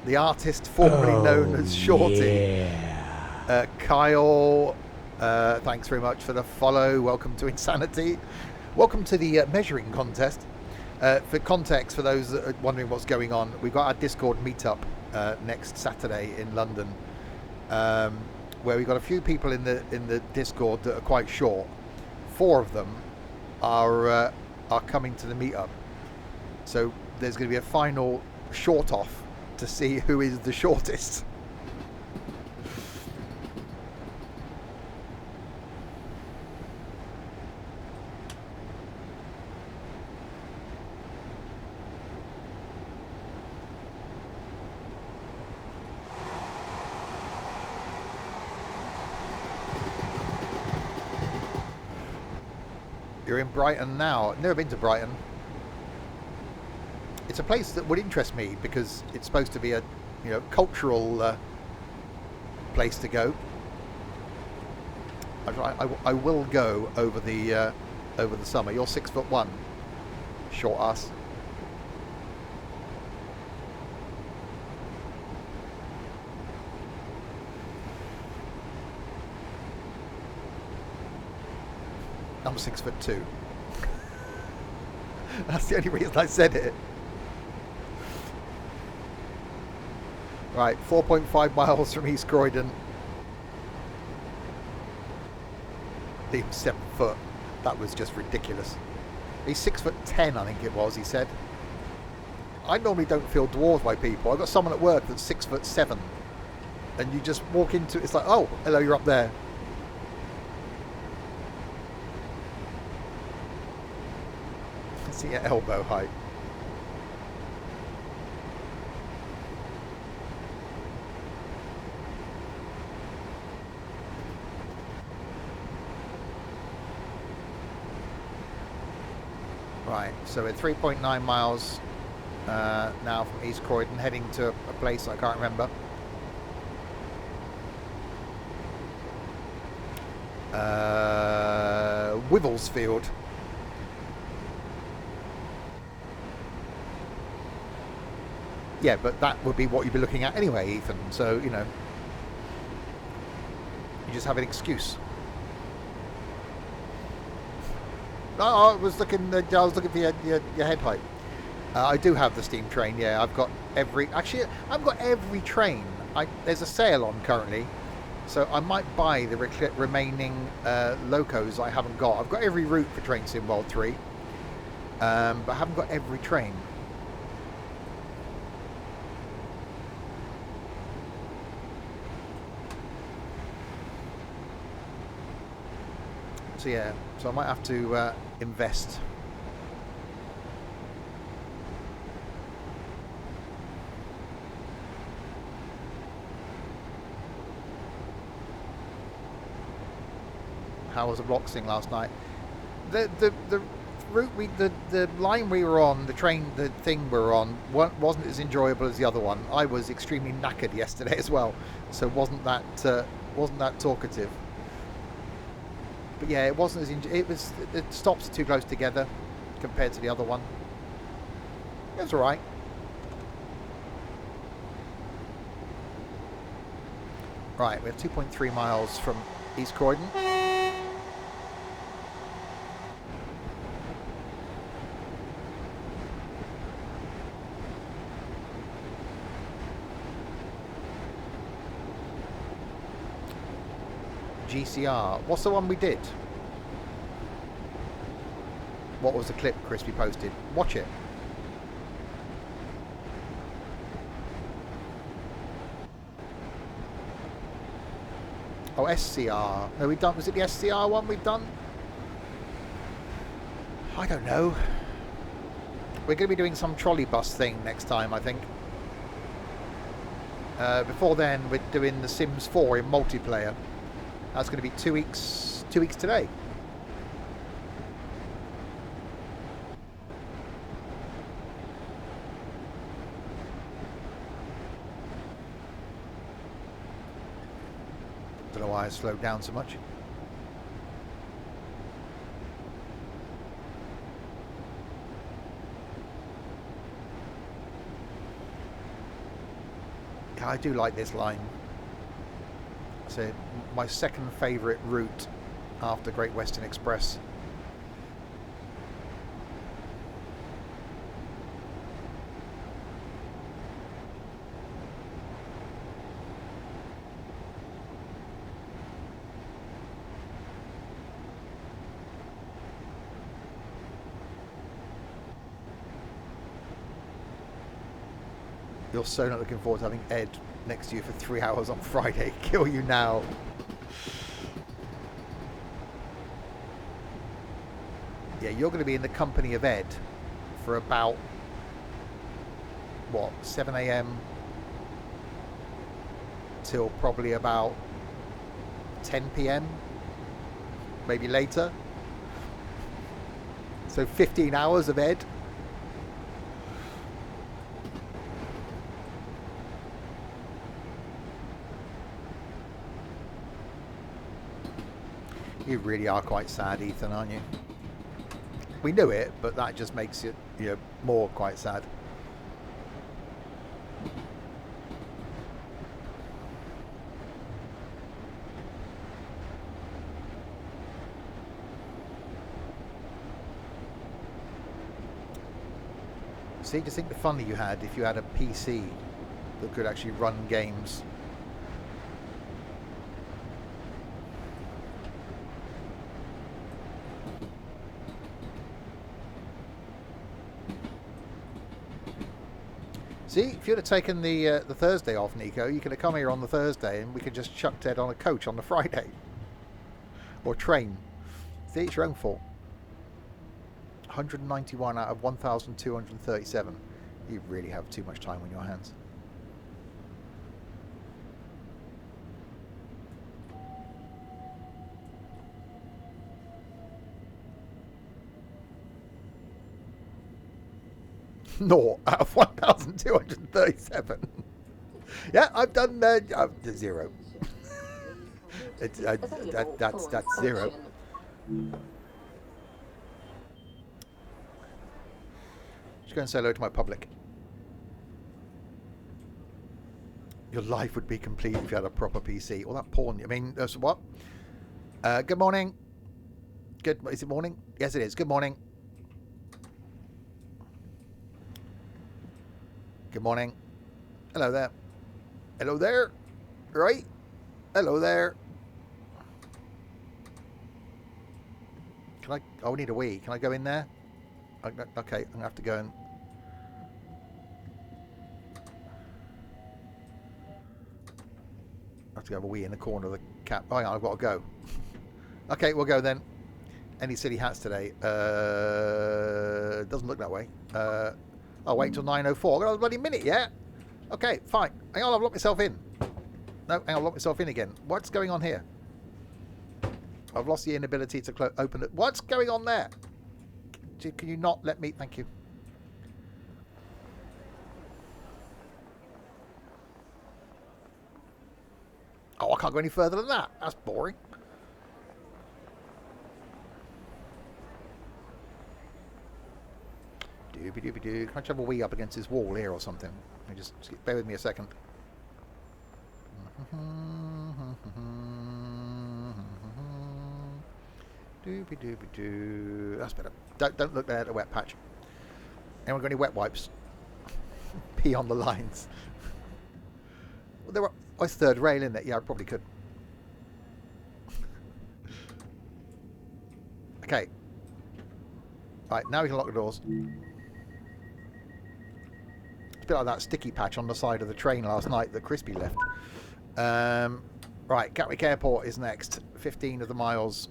S1: The artist formerly known as Shorty.
S3: Yeah.
S1: Kyle, thanks very much for the follow. Welcome to Insanity. Welcome to the measuring contest. For context, for those that are wondering what's going on, we've got our Discord meetup next Saturday in London. Where we've got a few people in the Discord that are quite short. 4 of them are coming to the meetup. So there's going to be a final short off to see who is the shortest. You're in Brighton now. Never been to Brighton. It's a place that would interest me because it's supposed to be a, cultural place to go. I will go over the summer. You're 6'1", short ass. I'm 6'2". That's the only reason I said it. Right, 4.5 miles from East Croydon. He's 7 foot. That was just ridiculous. He's 6'10", I think it was, he said. I normally don't feel dwarfed by people. I've got someone at work that's 6'7", and you just walk into it, it's like, oh, hello, you're up there. See your elbow height. Right, so we're 3.9 miles now from East Croydon, heading to a place I can't remember. Wivelsfield. Yeah, but that would be what you'd be looking at anyway, Ethan. So, you just have an excuse. No, I was looking for your head height. I do have the steam train. Yeah, I've got every train. There's a sale on currently, so I might buy the remaining locos I haven't got. I've got every route for Train Sim World 3, but I haven't got every train. So yeah, so I might have to invest. How was the boxing last night? The route the line we were on, the thing we were on wasn't as enjoyable as the other one. I was extremely knackered yesterday as well, so wasn't that Wasn't that talkative. But yeah, it wasn't as it was. The stops are too close together compared to the other one. It was alright. Right, we're 2.3 miles from East Croydon. GCR. What's the one we did? What was the clip Crispy posted? Watch it. Oh, SCR. No, we've done. Was it the SCR one we've done? I don't know. We're going to be doing some trolley bus thing next time, I think. Before then, we're doing The Sims 4 in multiplayer. That's going to be 2 weeks. 2 weeks today. Don't know why I slowed down so much. I do like this line. So my second favourite route after Great Western Express. You're so not looking forward to having Ed next to you for 3 hours on Friday. Kill you now. Yeah, you're going to be in the company of Ed for about, what, 7 a.m. till probably about 10 p.m. Maybe later. So 15 hours of Ed. You really are quite sad, Ethan, aren't you? We knew it, but that just makes it, you know, more quite sad. See, just think the fun that you had if you had a PC that could actually run games. See, if you'd have taken the Thursday off, Nico, you could have come here on the Thursday and we could just chuck Ted on a coach on the Friday. Or train. See, it's your own fault. 191 out of 1,237. You really have too much time on your hands. Naught out of 1,237. Yeah, I've done 0. That's 0. Just go and say hello to my public. Your life would be complete if you had a proper PC. All that porn. I mean, that's what? Good morning. Good. Is it morning? Yes, it is. Good morning. Good morning. Hello there. Hello there. Right? Hello there. Can I... Oh, we need a wee. Can I go in there? Okay, I'm going to have to go and... I have to have a wee in the corner of the cap. Oh, hang on, I've got to go. Okay, we'll go then. Any silly hats today? Doesn't look that way. I'll wait until 9:04. I've got a bloody minute yet. Okay, fine. Hang on, I've locked myself in. No, hang on, I've locked myself in again. What's going on here? I've lost the inability to open it. What's going on there? Can you not let me? Thank you. Oh, I can't go any further than that. That's boring. Doobie-doobie-doo. Can I jump a wee up against this wall here or something? Just bear with me a second. Doobie-doobie-doo. That's better. Don't look there at the wet patch. Anyone got any wet wipes? Pee on the lines. Well, there were... Oh, it's third rail, isn't it? Yeah, I probably could. Okay. Right, now we can lock the doors. It's a bit like that sticky patch on the side of the train last night that Crispy left. Right, Gatwick Airport is next. 15 of the miles.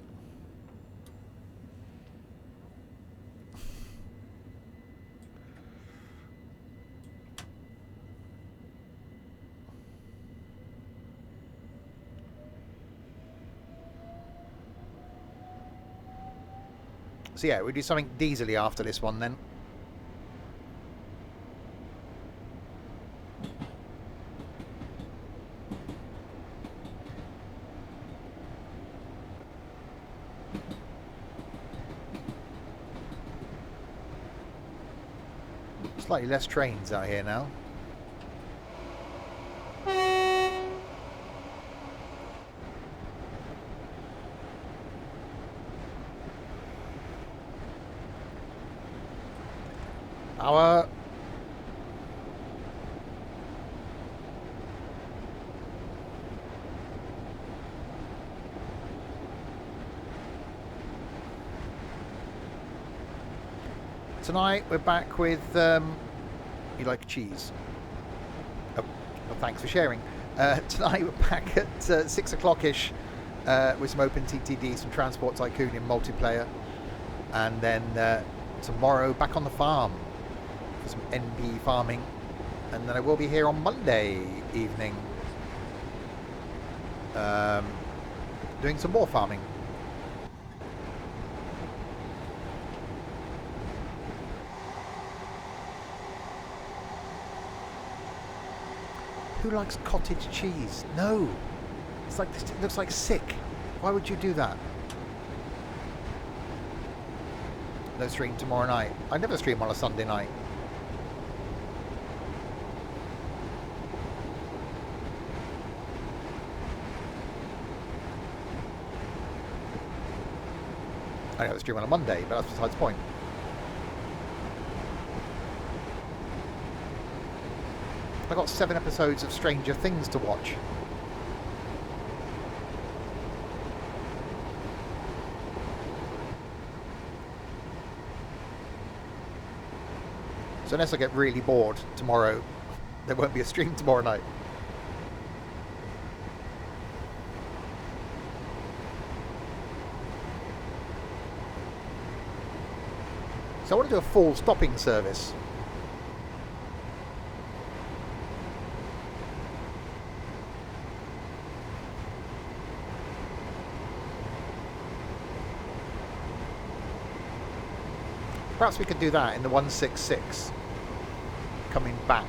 S1: So yeah, we'll do something diesely after this one then. Slightly less trains out here now. Tonight we're back with you like cheese. Oh, well, thanks for sharing. Tonight we're back at 6 o'clock-ish with some Open TTD, some Transport Tycoon in multiplayer, and then tomorrow back on the farm for some NP farming, and then I will be here on Monday evening doing some more farming. Who likes cottage cheese? No. It's like, it looks like sick. Why would you do that? No stream tomorrow night. I never stream on a Sunday night. I never stream on a Monday, but that's besides the point. I got 7 episodes of Stranger Things to watch. So unless I get really bored tomorrow, there won't be a stream tomorrow night. So I want to do a full stopping service. Perhaps we could do that in the 166, coming back.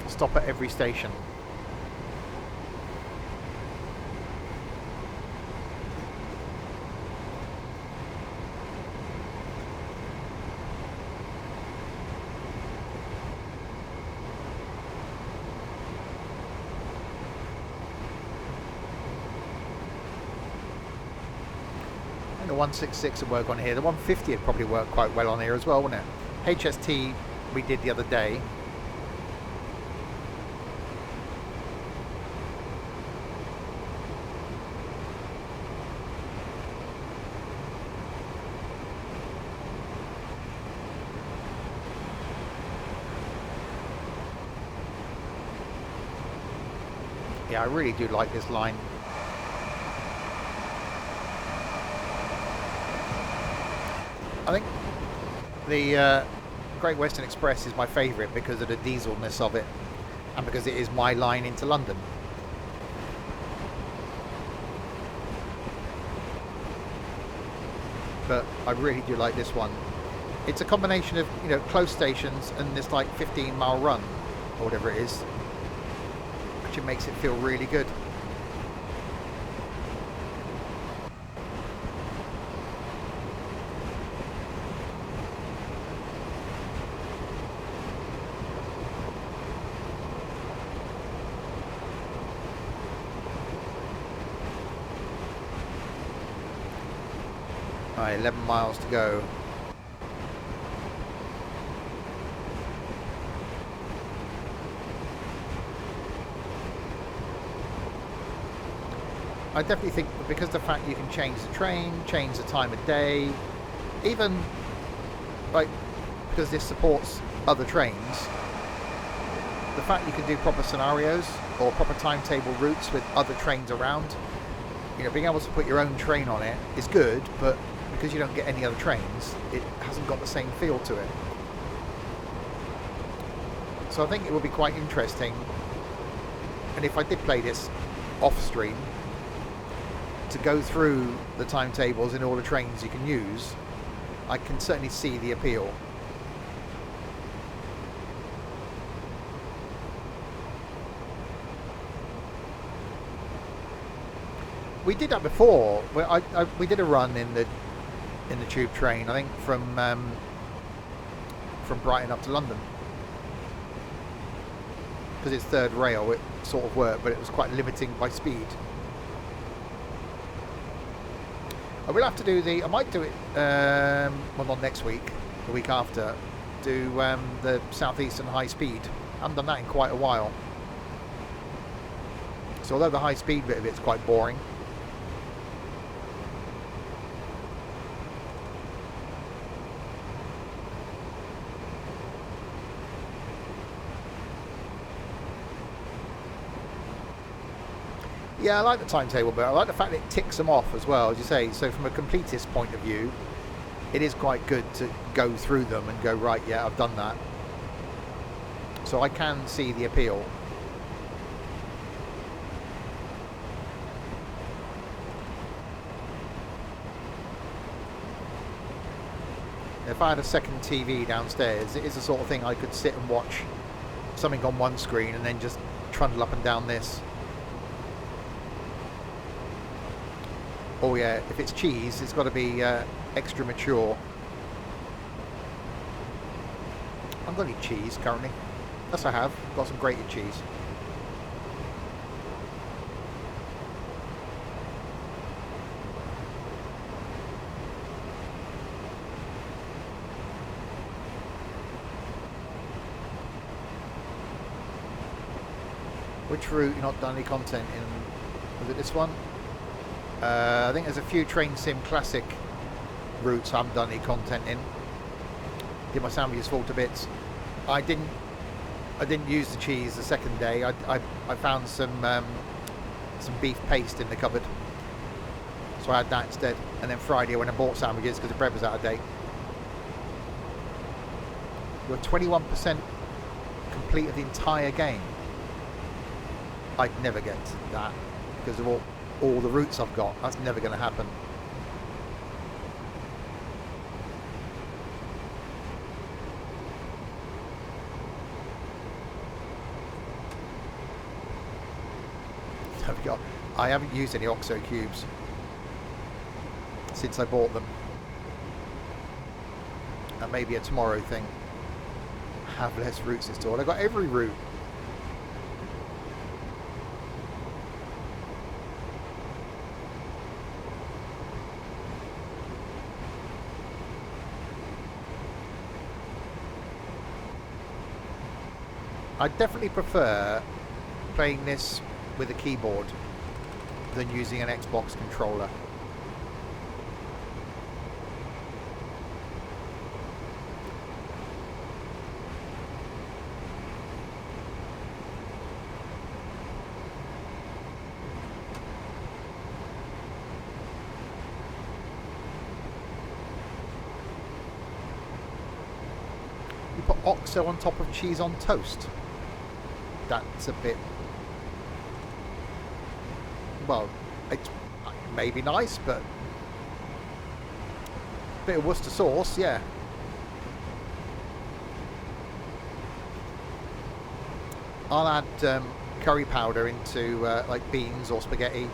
S1: Stop at every station. The 166 would work on here. The 150 would probably work quite well on here as well, wouldn't it? HST we did the other day. Yeah, I really do like this line. I think the Great Western Express is my favourite because of the dieselness of it and because it is my line into London. But I really do like this one. It's a combination of, you know, close stations and this like 15-mile run or whatever it is. suspension makes it feel really good. Alright, 11 miles to go. I definitely think that because the fact you can change the train, change the time of day, even like because this supports other trains, the fact you can do proper scenarios or proper timetable routes with other trains around, you know, being able to put your own train on it is good, but because you don't get any other trains, it hasn't got the same feel to it. So I think it would be quite interesting, and if I did play this off stream, to go through the timetables in all the trains you can use. I can certainly see the appeal. We did that before. We did a run in the tube train. I think from Brighton up to London, because it's third rail. It sort of worked, but it was quite limiting by speed. I will have to do I might do it, well, not next week, the week after, do the Southeastern high speed. I haven't done that in quite a while. So although the high speed bit of it's quite boring, yeah, I like the timetable, but I like the fact that it ticks them off as well, as you say. So from a completist point of view, it is quite good to go through them and go, right, yeah, I've done that. So I can see the appeal. If I had a second TV downstairs, it is the sort of thing I could sit and watch something on one screen and then just trundle up and down this. Oh yeah, if it's cheese, it's got to be extra mature. I'm going to eat cheese currently. Yes, I have. Got some grated cheese. Which route you're not done any content in? Was it this one? I think there's a few Train Sim Classic routes I haven't done any content in. Did my sandwiches fall to bits. I didn't use the cheese the second day. I found some beef paste in the cupboard, so I had that instead. And then Friday when I bought sandwiches because the bread was out of date. We're 21% complete of the entire game. I'd never get to that because of all the routes I've got. That's never going to happen. There we go. I haven't used any OXO cubes since I bought them. That may be a tomorrow thing. Have less routes installed. I've got every route. I definitely prefer playing this with a keyboard than using an Xbox controller. You put OXO on top of cheese on toast. That's a bit, well, it's maybe nice, but a bit of Worcester sauce, yeah. I'll add curry powder into like beans or spaghetti,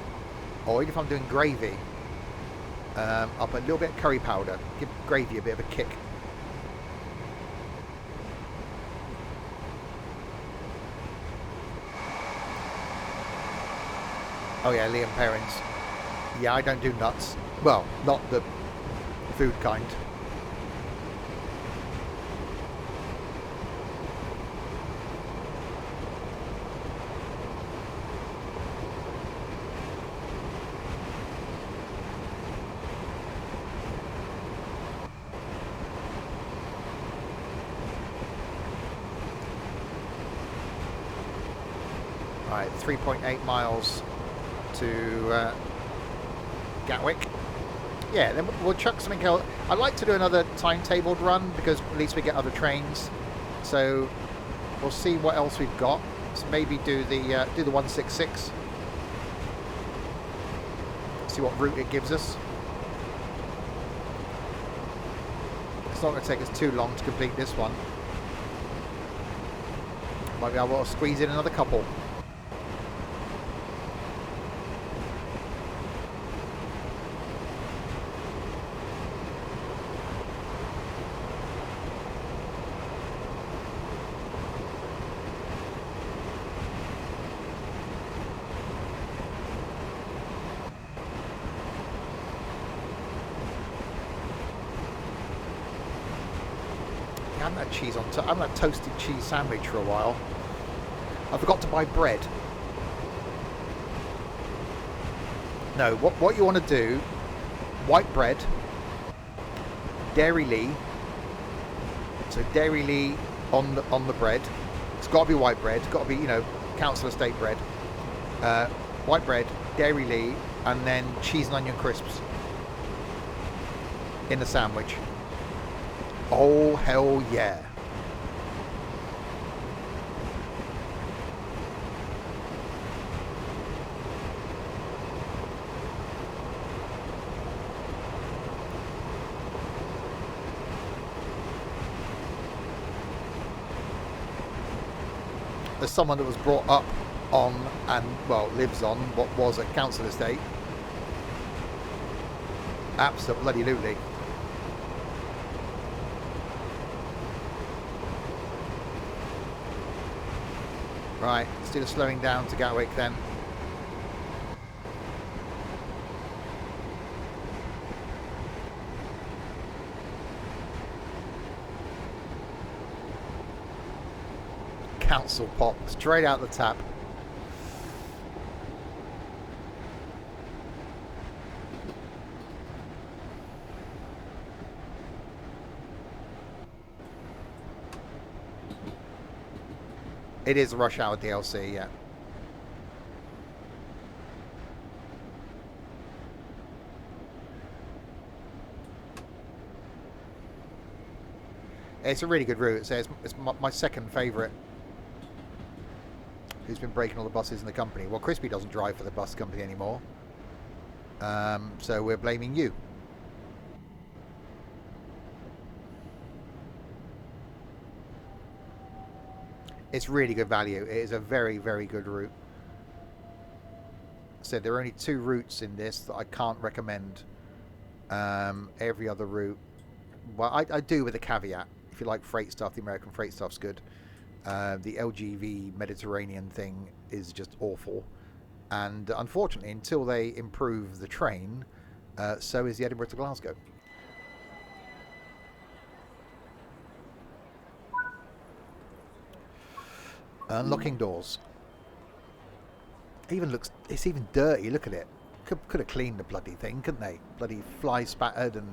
S1: or even if I'm doing gravy, I'll put a little bit of curry powder, give gravy a bit of a kick. Oh yeah, Liam Perrins. Yeah, I don't do nuts. Well, not the food kind. Right, 3.8 miles to Gatwick. Yeah, then we'll chuck something else. I'd like to do another timetabled run because at least we get other trains. So we'll see what else we've got. So maybe do the 166. See what route it gives us. It's not going to take us too long to complete this one. Might be able to squeeze in another couple. I haven't had cheese on I haven't had toasted cheese sandwich for a while. I forgot to buy bread. No, what you want to do, white bread, Dairy Lee. So Dairy Lee on the bread. It's got to be white bread. It's got to be, you know, council estate bread. White bread, Dairy Lee, and then cheese and onion crisps in the sandwich. Oh, hell yeah. As someone that was brought up on and, well, lives on what was a council estate, absolutely. Right, let's do the slowing down to Gatwick then. Council pop, straight out the tap. It is a rush hour DLC, yeah. It's a really good route. So it's my second favourite. Who's been breaking all the buses in the company? Well, Crispy doesn't drive for the bus company anymore. So we're blaming you. It's really good value. It is a very, very good route. So there are only 2 routes in this that I can't recommend. Every other route, well, I do with a caveat. If you like freight stuff, the American freight stuff's good. The LGV Mediterranean thing is just awful. And unfortunately, until they improve the train, so is the Edinburgh to Glasgow. Unlocking doors. It's even dirty. Look at it. Could have cleaned the bloody thing, couldn't they? Bloody fly spattered and.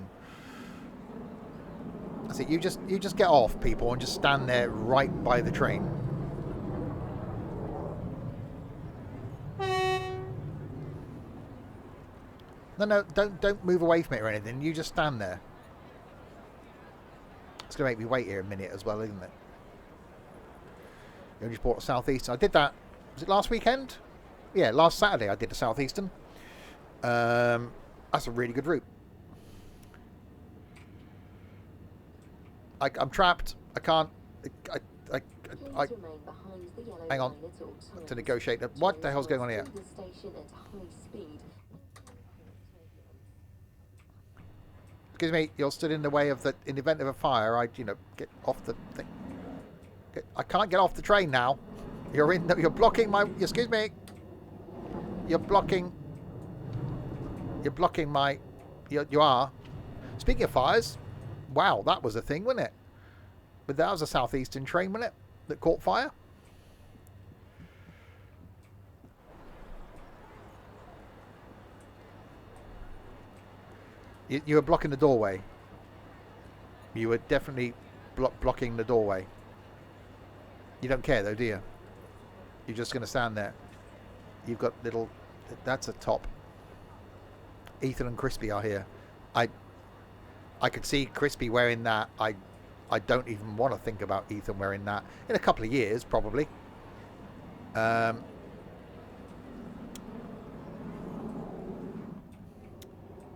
S1: That's it. You just get off, people, and just stand there right by the train. No, don't move away from it or anything. You just stand there. It's gonna make me wait here a minute as well, isn't it? You just bought a Southeastern. I did that. Was it last weekend? Yeah, last Saturday I did the Southeastern. That's a really good route. I'm trapped. I I
S2: Please remain behind the yellow
S1: hang on
S2: line at all times.
S1: to negotiate. What the hell's going on here?
S2: Through the station at high speed.
S1: Excuse me, you're stood in the way of the. In the event of a fire, I'd get off the thing. I can't get off the train now. You're blocking my. Excuse me. You're blocking my. You are. Speaking of fires, wow, that was a thing, wasn't it? But that was a southeastern train, wasn't it, that caught fire? You were blocking the doorway. You were definitely blocking the doorway. You don't care though, do you? You're just going to stand there. You've got little... That's a top. Ethan and Crispy are here. I could see Crispy wearing that. I don't even want to think about Ethan wearing that. In a couple of years, probably.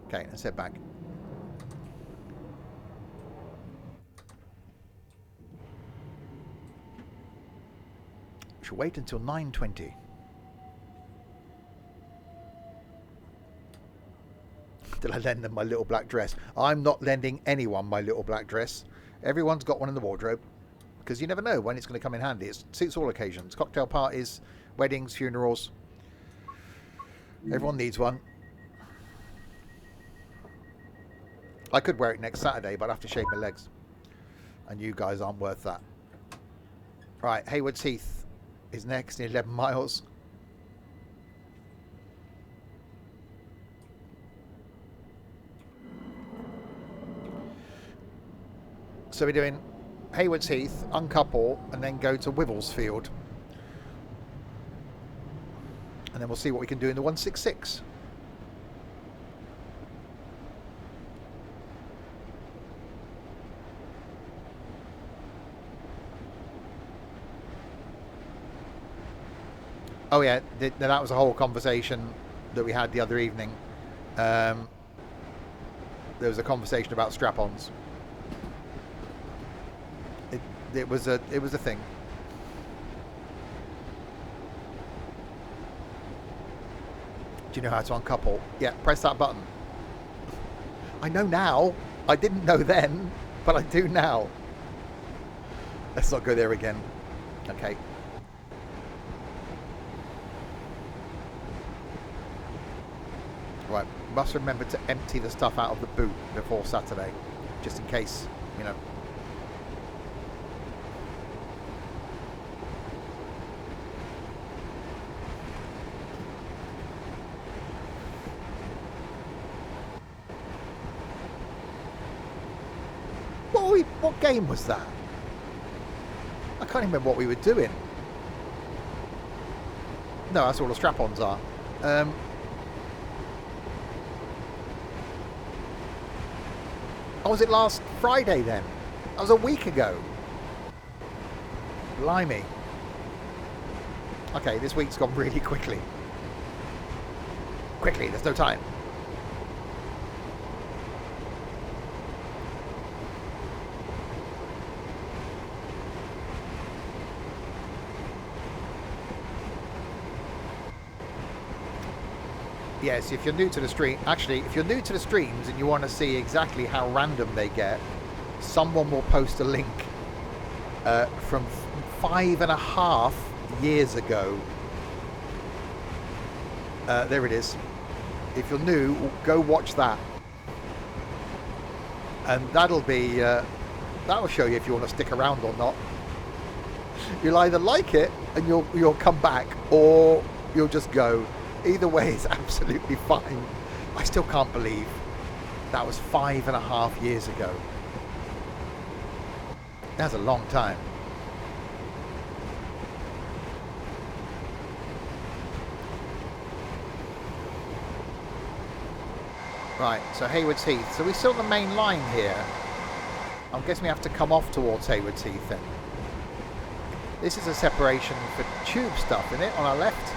S1: Okay, let's head back. Should wait until 9:20. Did I lend them my little black dress? I'm not lending anyone my little black dress. Everyone's got one in the wardrobe. Because you never know when it's going to come in handy. It suits all occasions. Cocktail parties, weddings, funerals. Everyone needs one. I could wear it next Saturday, but I'd have to shave my legs. And you guys aren't worth that. Right, Haywards Heath is next in 11 miles. So we're doing Haywards Heath, uncouple, and then go to Wivelsfield. And then we'll see what we can do in the 166. Oh yeah, that was a whole conversation that we had the other evening. There was a conversation about strap-ons. It was a thing. Do you know how to uncouple? Yeah, press that button. I know now. I didn't know then, but I do now. Let's not go there again. Okay. Right, must remember to empty the stuff out of the boot before Saturday, just in case, you know. What game was that? I can't even remember what we were doing. No, that's all the strap-ons are. Oh, was it last Friday then? That was a week ago. Blimey. Okay, this week's gone really quickly. Quickly, there's no time. Yes, if you're new to the stream, actually, if you're new to the streams and you want to see exactly how random they get, someone will post a link from 5.5 years ago. There it is. If you're new, go watch that, and that'll be that'll show you if you want to stick around or not. You'll either like it and you'll come back, or you'll just go. Either way is absolutely fine. I still can't believe that was 5.5 years ago. That's a long time. Right, so Haywards Heath. So we're still on the main line here. I'm guessing we have to come off towards Haywards Heath then. This is a separation for tube stuff, isn't it, on our left?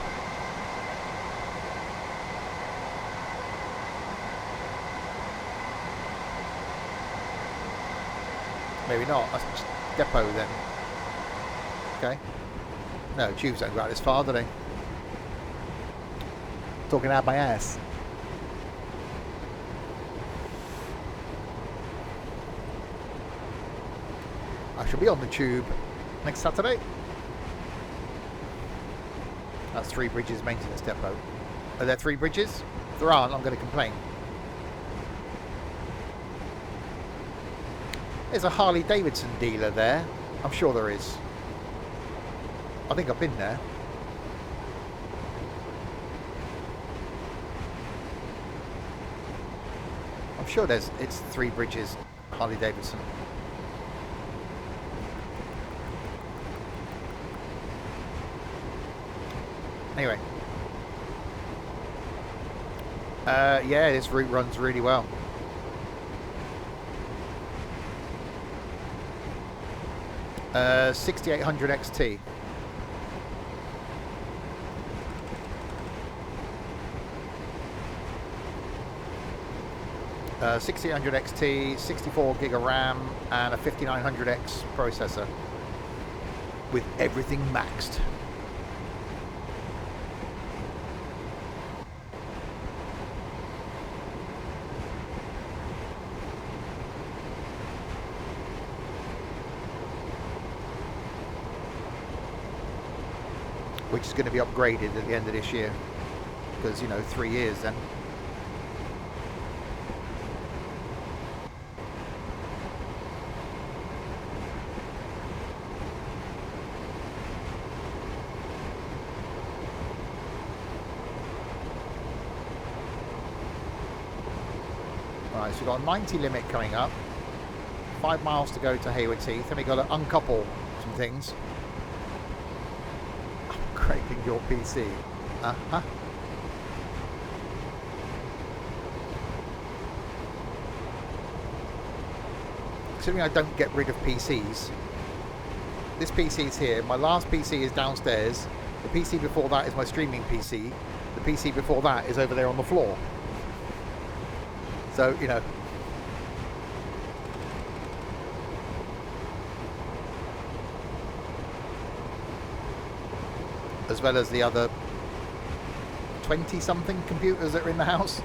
S1: Maybe not. That's depot then. okay. No, tubes don't go out this far, do they? Talking out my ass. I shall be on the tube next Saturday. That's Three Bridges Maintenance Depot. Are there 3 bridges? If there aren't, I'm going to complain. There's a Harley Davidson dealer there. I'm sure there is. I think I've been there. I'm sure it's 3 bridges Harley Davidson. Anyway. Yeah, this route runs really well. Uh, 6800 XT. Uh, 6800 XT, 64 gig of RAM, and a 5900X processor with everything maxed. Which is going to be upgraded at the end of this year, because, you know, 3 years then. Right, so we've got a 90 limit coming up, 5 miles to go to Hayward Heath, and we've got to uncouple some things. Upgrading your PC. Uh-huh. Considering I don't get rid of PCs, this PC is here, my last PC is downstairs, the PC before that is my streaming PC, the PC before that is over there on the floor. So, you know, as well as the other 20-something computers that are in the house.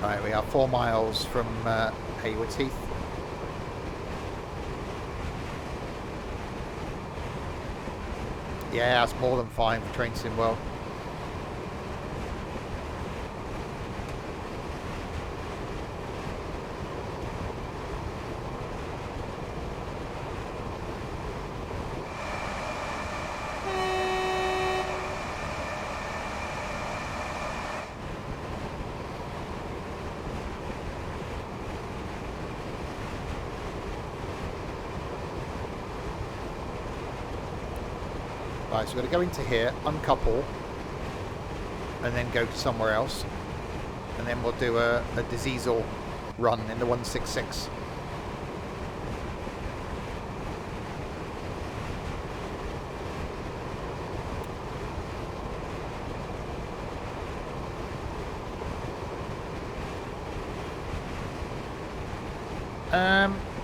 S1: Right, we are 4 miles from Hayward Heath. Yeah, that's more than fine for Train Sim World. Right, so we're going to go into here, uncouple, and then go to somewhere else, and then we'll do a diesel run in the 166.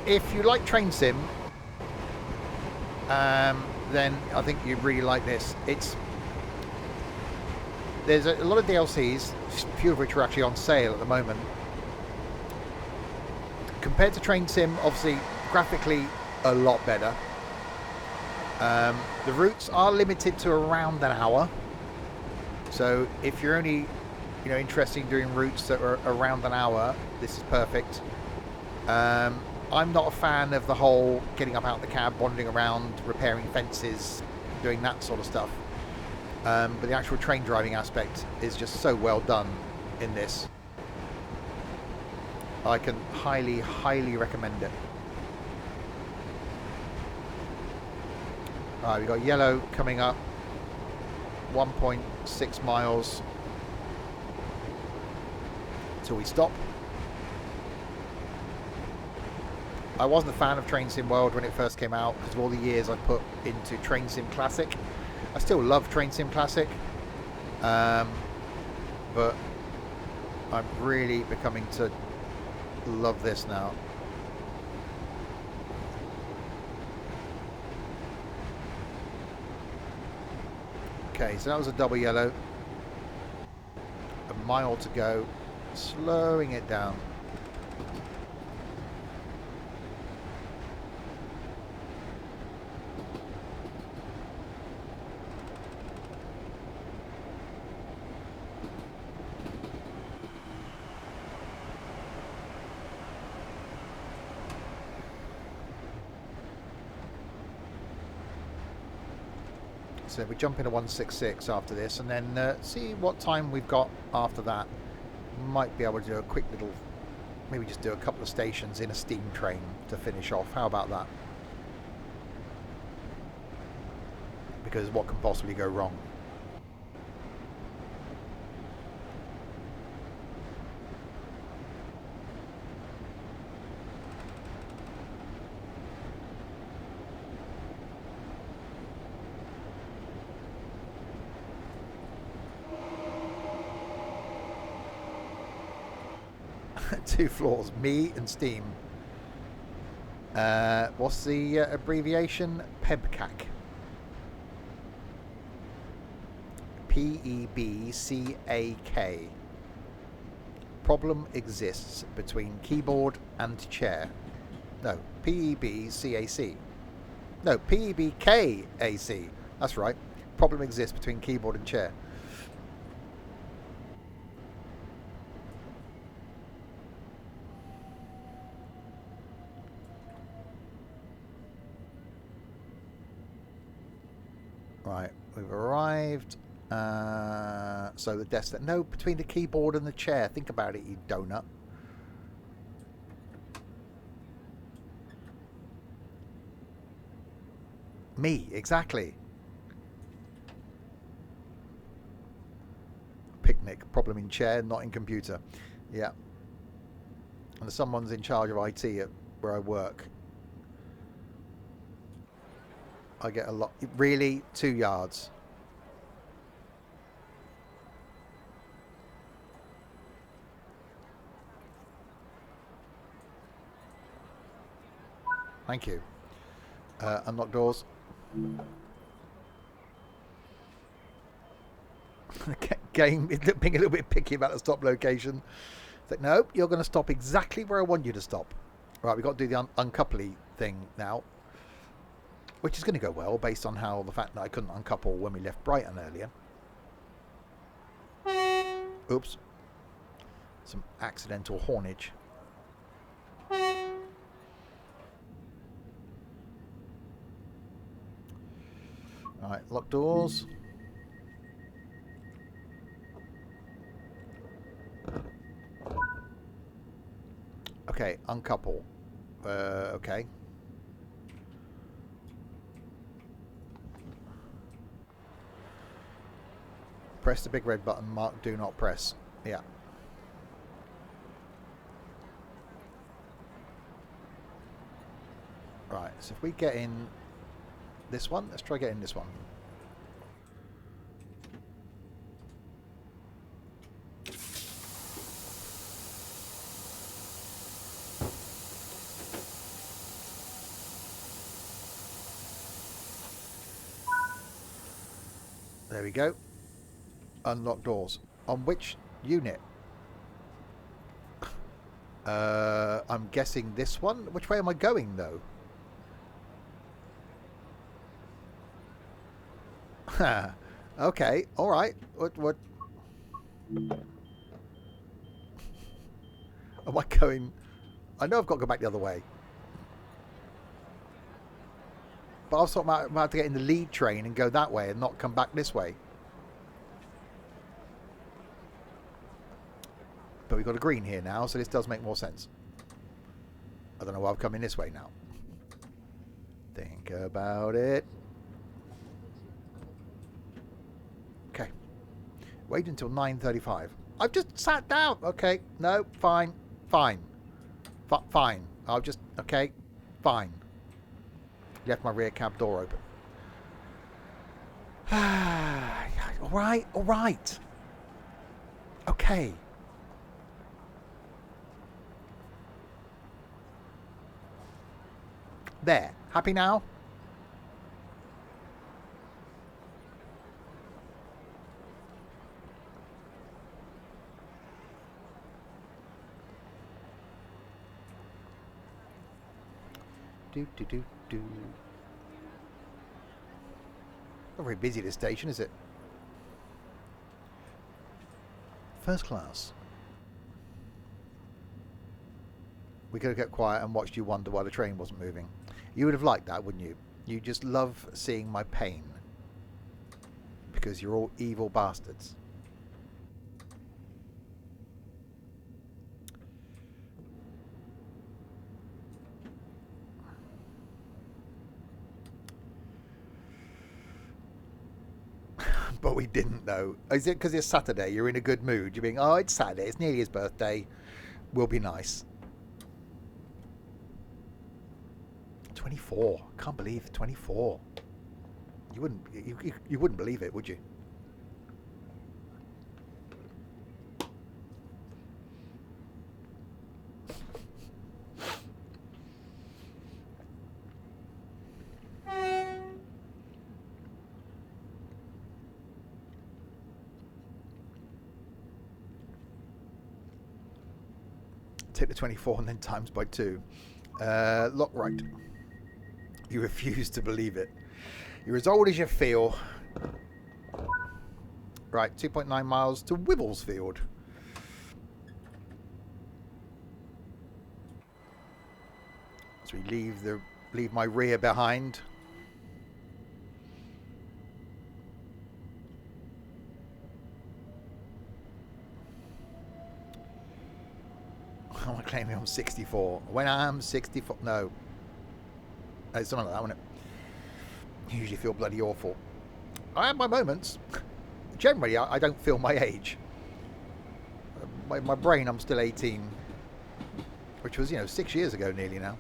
S1: If you like Train Sim, then I think you'd really like this. There's a lot of DLCs, a few of which are actually on sale at the moment. Compared to Train Sim, obviously graphically a lot better. The routes are limited to around an hour, so if you're only, you know, interested in doing routes that are around an hour, this is perfect. I'm not a fan of the whole getting up out of the cab, wandering around, repairing fences, doing that sort of stuff. But the actual train driving aspect is just so well done in this. I can highly, highly recommend it. Alright, we've got yellow coming up. 1.6 miles till we stop. I wasn't a fan of Train Sim World when it first came out because of all the years I put into Train Sim Classic. I still love Train Sim Classic, but I'm really becoming to love this now. Okay, so that was a double yellow. A mile to go. Slowing it down. So we jump into 166 after this, and then see what time we've got after that. Might be able to do a quick little, maybe just do a couple of stations in a steam train to finish off. How about that? Because what can possibly go wrong? Two floors, me and Steam. What's the abbreviation? PEBCAC. PEBCAK. Problem exists between keyboard and chair. No, PEBCAC. No, PEBKAC. That's right. Problem exists between keyboard and chair. Right, we've arrived. So the desk. No, between the keyboard and the chair. Think about it, you donut. Me, exactly. Picnic. Problem in chair, not in computer. Yeah. And someone's in charge of IT at where I work. I get a lot. Really? 2 yards. Thank you. Unlock doors. Game being a little bit picky about the stop location. It's like, nope, you're going to stop exactly where I want you to stop. Right, we've got to do the uncoupley thing now, which is going to go well based on how the fact that I couldn't uncouple when we left Brighton earlier. Oops. Some accidental hornage. Alright, lock doors. Okay, uncouple. Okay. Press the big red button, mark do not press. Yeah. Right, so if we get in this one, let's try getting this one. There we go. Unlock doors. On which unit? I'm guessing this one. Which way am I going, though? Okay, alright. What? Am I going? I know I've got to go back the other way. But I was talking about to get in the lead train and go that way and not come back this way. But we've got a green here now, so this does make more sense. I don't know why I'm coming this way now. Think about it. Okay. Wait until 9:35. I've just sat down. Okay. No, fine. Fine. Fine. I'll just... Okay. Fine. Left my rear cab door open. Alright, alright. Okay. There. Happy now? Do do do do. Not very busy this station, is it? First class. We could have kept quiet and watched you wonder why the train wasn't moving. You would have liked that, wouldn't you? You just love seeing my pain. Because you're all evil bastards. But we didn't, though. Is it because it's Saturday? You're in a good mood. You're being, oh, it's Saturday. It's nearly his birthday. We'll be nice. 24. Can't believe 24. You wouldn't believe it, would you? Take the 24 and then times by 2. Lock right. You refuse to believe it. You're as old as you feel. Right, 2.9 miles to Wibblesfield. So we leave my rear behind. I'm claiming I'm 64. When I'm 64, no. It's something like that, wouldn't it? I usually feel bloody awful. I have my moments. Generally, I don't feel my age. My brain, I'm still 18. Which was, 6 years ago nearly now.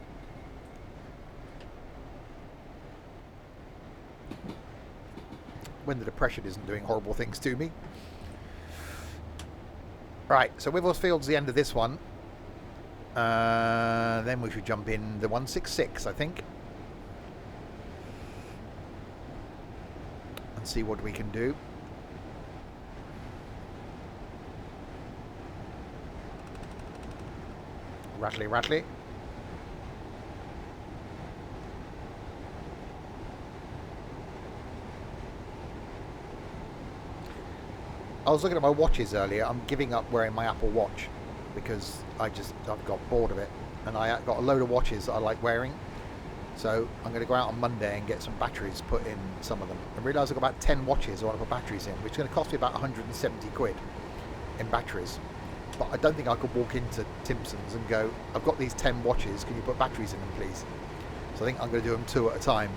S1: When the depression isn't doing horrible things to me. Right, so Wibblesfield's the end of this one. Then we should jump in the 166, I think. And see what we can do. Rattly, rattly. I was looking at my watches earlier. I'm giving up wearing my Apple Watch because I've got bored of it, and I got a load of watches that I like wearing. So I'm going to go out on Monday and get some batteries put in some of them. I realise I've got about 10 watches I want to put batteries in, which is going to cost me about 170 quid in batteries. But I don't think I could walk into Timpson's and go, I've got these 10 watches, can you put batteries in them please? So I think I'm going to do them 2 at a time.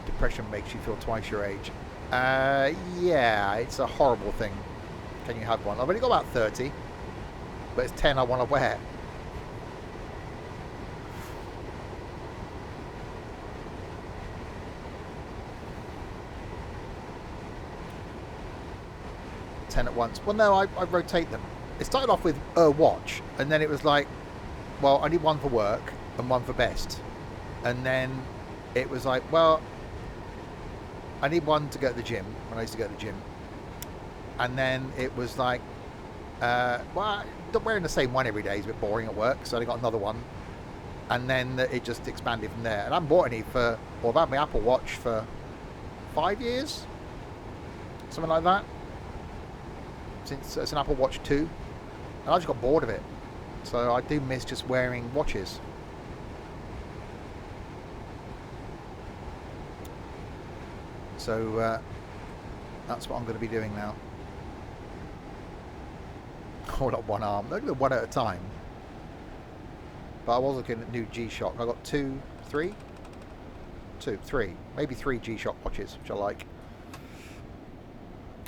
S1: Depression makes you feel twice your age. Yeah, it's a horrible thing. Can you have one? I've only got about 30, but it's 10 I want to wear. Ten at once. Well, no, I rotate them. It started off with a watch, and then it was like, well, I need one for work and one for best. And then it was like, well, I need one to go to the gym, when I used to go to the gym. And then it was like, well, wearing the same one every day is a bit boring at work, so I got another one. And then it just expanded from there. And I haven't bought any I've had my Apple Watch for 5 years, something like that. Since it's an Apple Watch 2, and I just got bored of it. So I do miss just wearing watches. So that's what I'm going to be doing now. Hold up one arm, look at one at a time. But I was looking at new G-Shock. I got 3, maybe 3 G-Shock watches, which I like.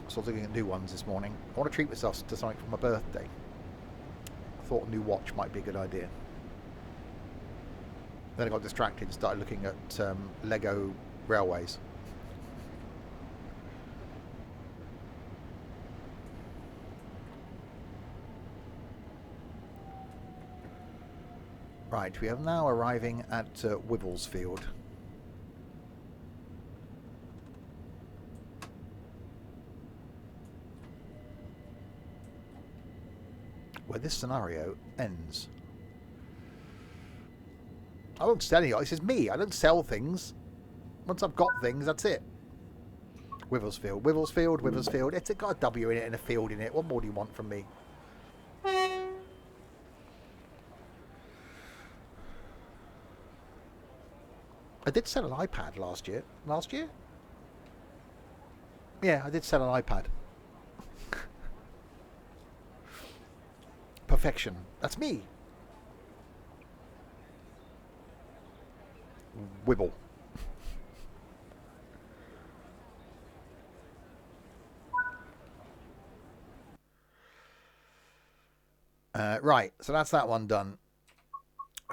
S1: So I was looking at new ones this morning. I want to treat myself to something for my birthday. I thought a new watch might be a good idea. Then I got distracted and started looking at Lego railways. Right, we are now arriving at Wibblesfield. Where this scenario ends. I won't sell any. This is me. I don't sell things. Once I've got things, that's it. Wibblesfield, Wibblesfield, Wibblesfield. It's got a W in it and a field in it. What more do you want from me? I did sell an iPad last year. Last year? Yeah, I did sell an iPad. Perfection. That's me. Wibble. Right, so that's that one done.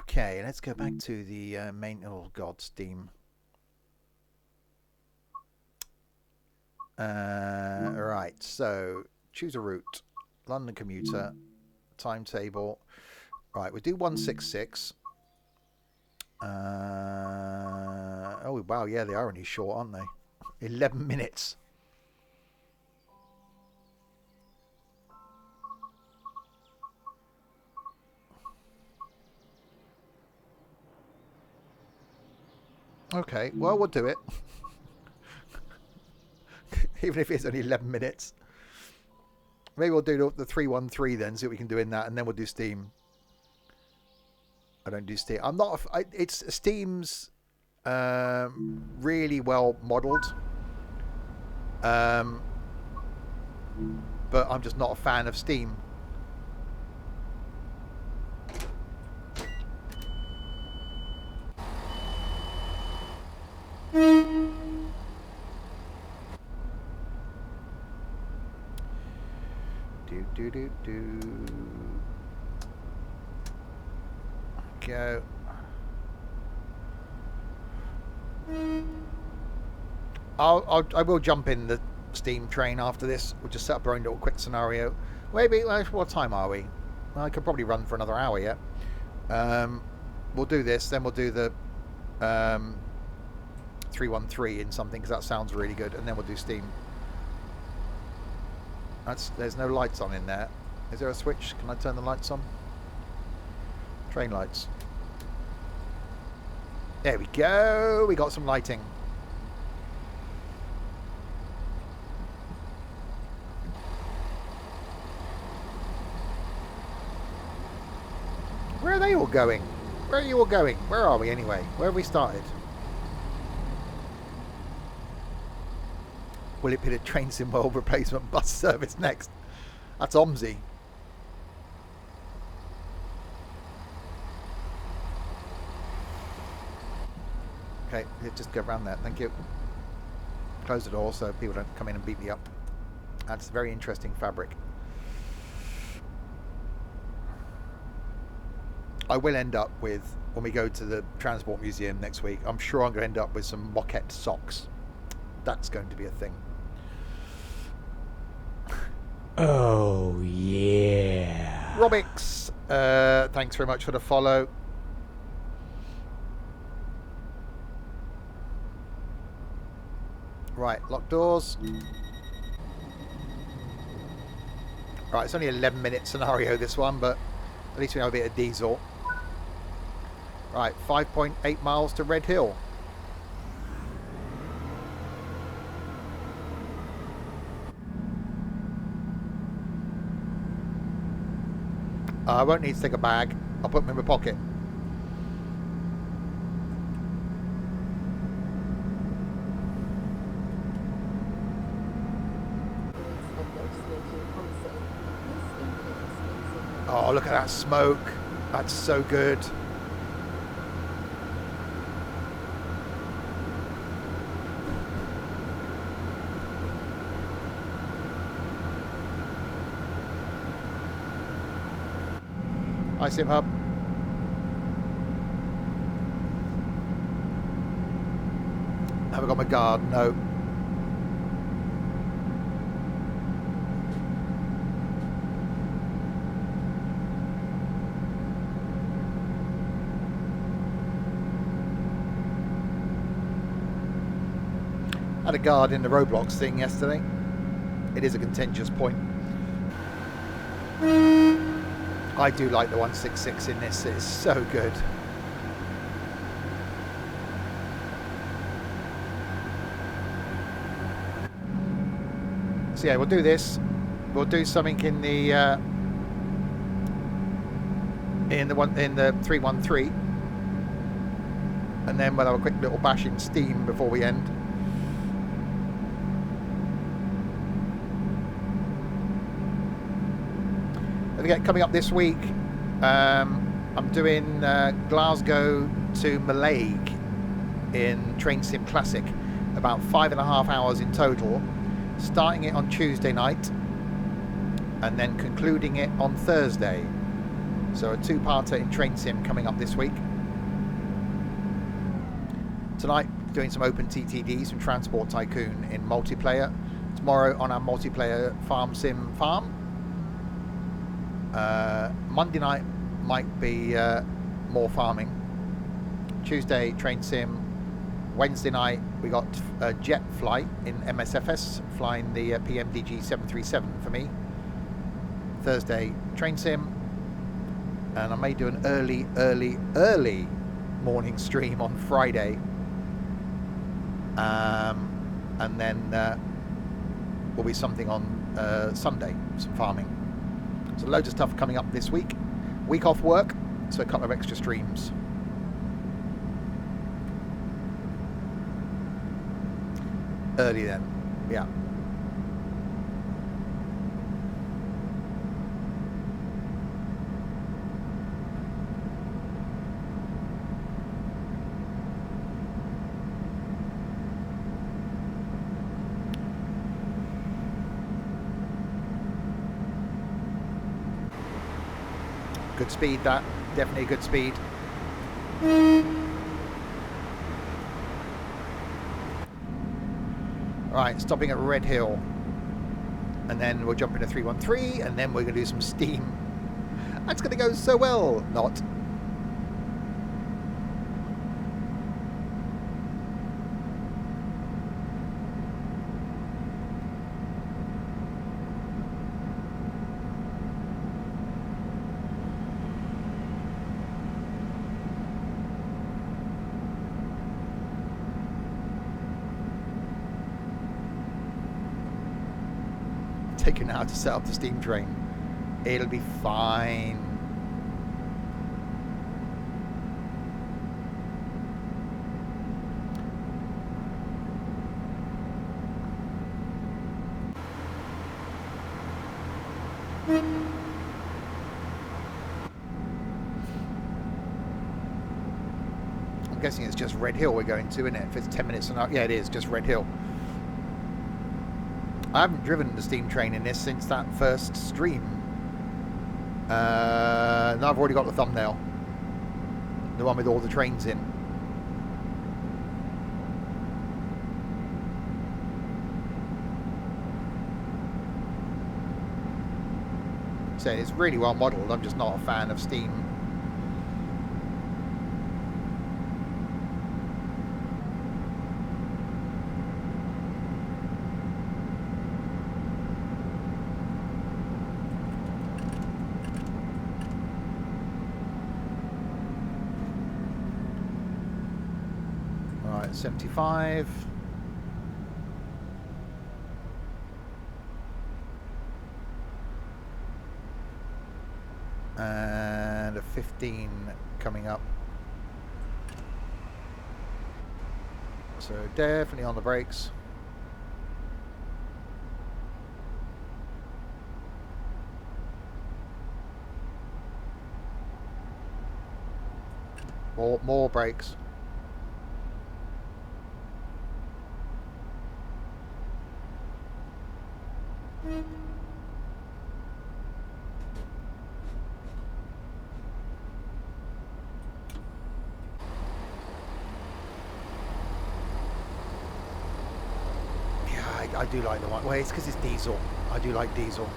S1: Okay, let's go back to the main... Oh, God, Steam. Right, so choose a route. London Commuter. Timetable. Right, we'll do 166. Oh, wow, yeah, they are only short, aren't they? 11 minutes. Okay, well, we'll do it. Even if it's only 11 minutes. Maybe we'll do the 313 then, see what we can do in that, and then we'll do Steam. I don't do Steam. I'm not... it's Steam's really well modelled. But I'm just not a fan of Steam. Do. Go. I will jump in the Steam train after this. We'll just set up our own little quick scenario. Maybe, what time are we? Well, I could probably run for another hour yet. We'll do this, then we'll do the 313 in something, because that sounds really good, and then we'll do Steam. There's no lights on in there. Is there a switch? Can I turn the lights on? Train lights. There we go. We got some lighting. Where are they all going? Where are you all going? Where are we anyway? Where have we started? Will it be the train sim world replacement bus service next? That's OMSI. Okay, just go around that. Thank you. Close the door so people don't come in and beat me up. That's very interesting fabric. I will end up with, when we go to the Transport Museum next week, I'm sure I'm going to end up with some moquette socks. That's going to be a thing.
S3: Oh, yeah.
S1: Robix, thanks very much for the follow. Right, lock doors. Right, it's only an 11-minute scenario, this one, but at least we have a bit of diesel. Right, 5.8 miles to Red Hill. I won't need to take a bag. I'll put them in my pocket. Oh, look at that smoke. That's so good. Hi, Sim Hub. Have I got my guard? No. Had a guard in the roadblocks thing yesterday. It is a contentious point. I do like the 166 in this. It's so good. So yeah, we'll do this. We'll do something in the 313, and then we'll have a quick little bash in Steam before we end. Coming up this week, I'm doing Glasgow to Mallaig in Train Sim Classic, about 5.5 hours in total, starting it on Tuesday night and then concluding it on Thursday. So a two-parter in Train Sim coming up this week. Tonight, doing some Open TTD, some Transport Tycoon in multiplayer. Tomorrow on our multiplayer Farm Sim Farm. Monday night might be more farming. Tuesday, Train Sim. Wednesday night, we got a jet flight in MSFS, flying the PMDG 737 for me. Thursday, Train Sim. And I may do an early morning stream on Friday. And then will be something on Sunday, some farming. So loads of stuff coming up this week. Week off work, so a couple of extra streams. Early then, yeah. Good speed, that. Definitely a good speed. Right, stopping at Red Hill. And then we'll jump into 313, and then we're going to do some Steam. That's going to go so well. Not. Taking how to set up the steam train. It'll be fine. I'm guessing it's just Red Hill we're going to, isn't it? If it's 10 minutes an hour. Yeah, it is just Red Hill. I haven't driven the steam train in this since that first stream. Now I've already got the thumbnail. The one with all the trains in. So it's really well modelled. I'm just not a fan of steam. Alright, 75. And a 15 coming up. So definitely on the brakes. More brakes. I do like the one. Well, it's because it's diesel. I do like diesel.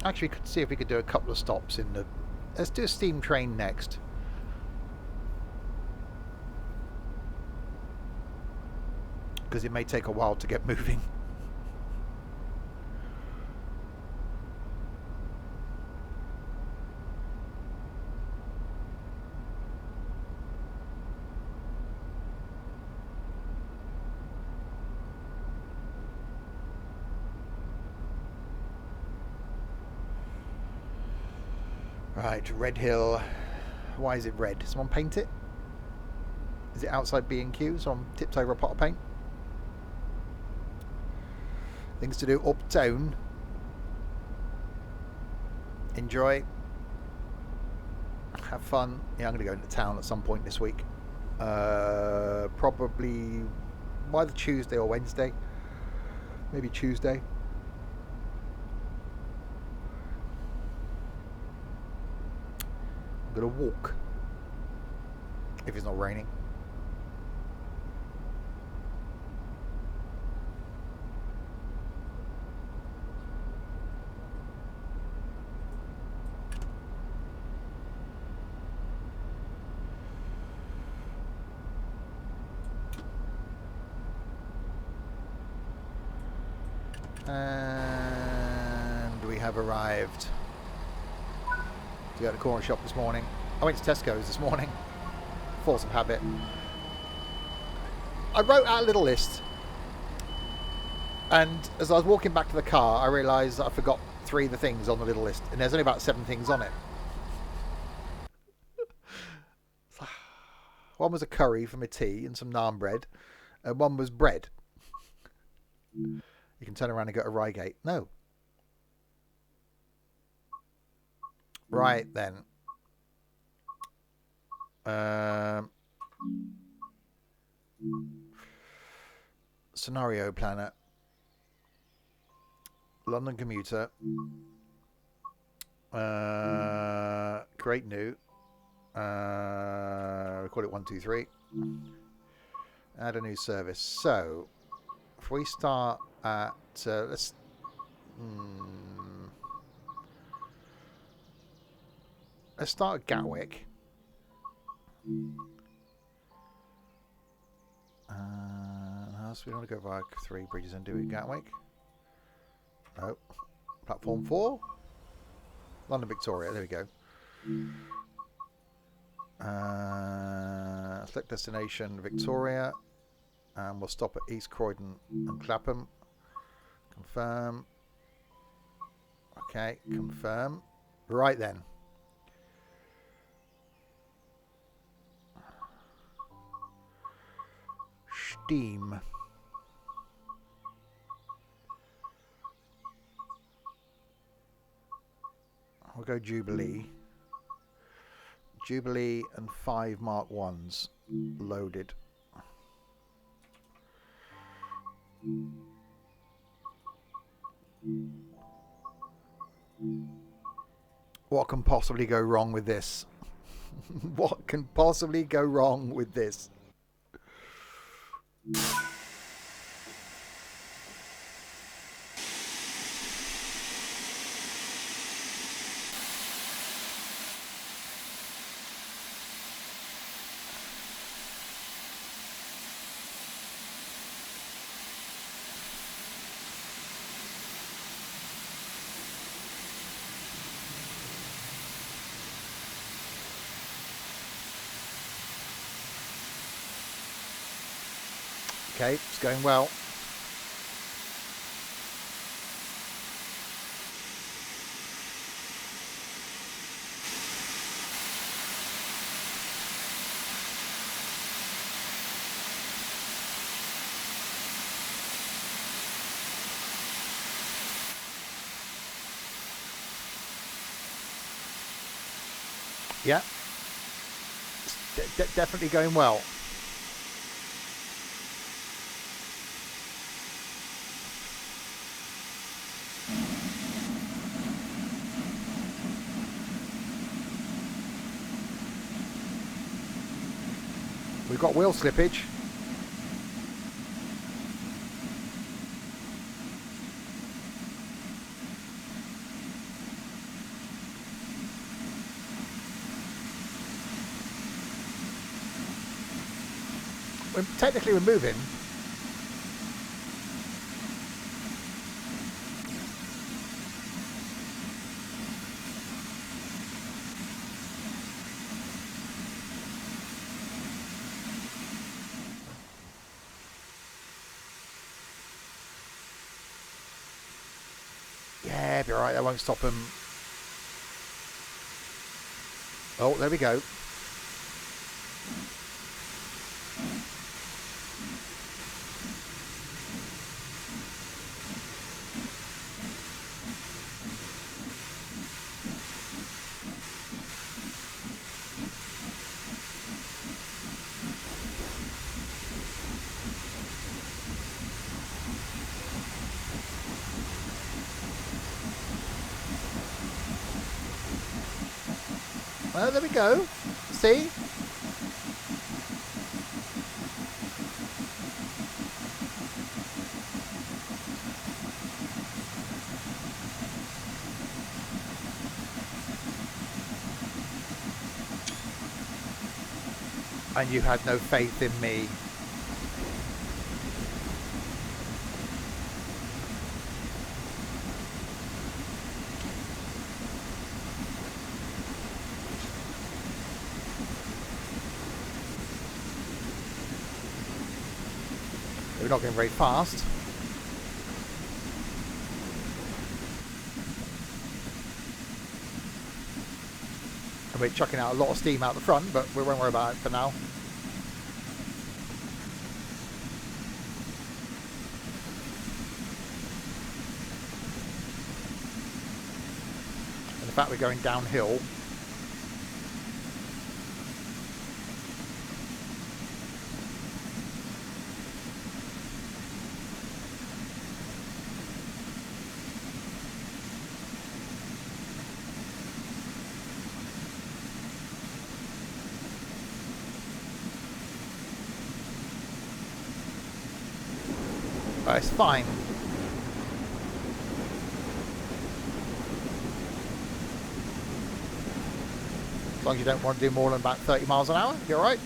S1: Actually, we could see if we could do a couple of stops in the... Let's do a steam train next. Because it may take a while to get moving. Right, Red Hill. Why is it red? Did someone paint it? Is it outside B&Q? Someone tipped over a pot of paint? Things to do uptown. Enjoy. Have fun. Yeah, I'm going to go into town at some point this week. Probably either Tuesday or Wednesday. Maybe Tuesday. I'm going to walk. If it's not raining. And we have arrived. To go to the corner shop this morning. I went to Tesco's this morning. Force of habit. I wrote out a little list. And as I was walking back to the car, I realised that I forgot 3 of the things on the little list. And there's only about 7 things on it. One was a curry for my tea and some naan bread. And one was bread. You can turn around and go to Reigate. No. Right then. Scenario planner. London Commuter. Create new. We call it 123. Add a new service. So, if we start at let's start at Gatwick. So we want to go via 3 bridges and do it Gatwick. No, platform 4. London Victoria. There we go. Select destination Victoria, and we'll stop at East Croydon and Clapham. Confirm. Okay, confirm. Right then. Steam. We'll go Jubilee. Jubilee and 5 Mark 1s loaded. What can possibly go wrong with this? What can possibly go wrong with this? Okay, it's going well. Yeah, it's definitely going well. We've got wheel slippage. technically we're moving. Yeah, be alright, that won't stop him. Oh, there we go. Well, there we go. See? And you had no faith in me. We're not going very fast. And we're chucking out a lot of steam out the front, but we won't worry about it for now. And the fact we're going downhill. It's fine. As long as you don't want to do more than about 30 miles an hour, you're alright.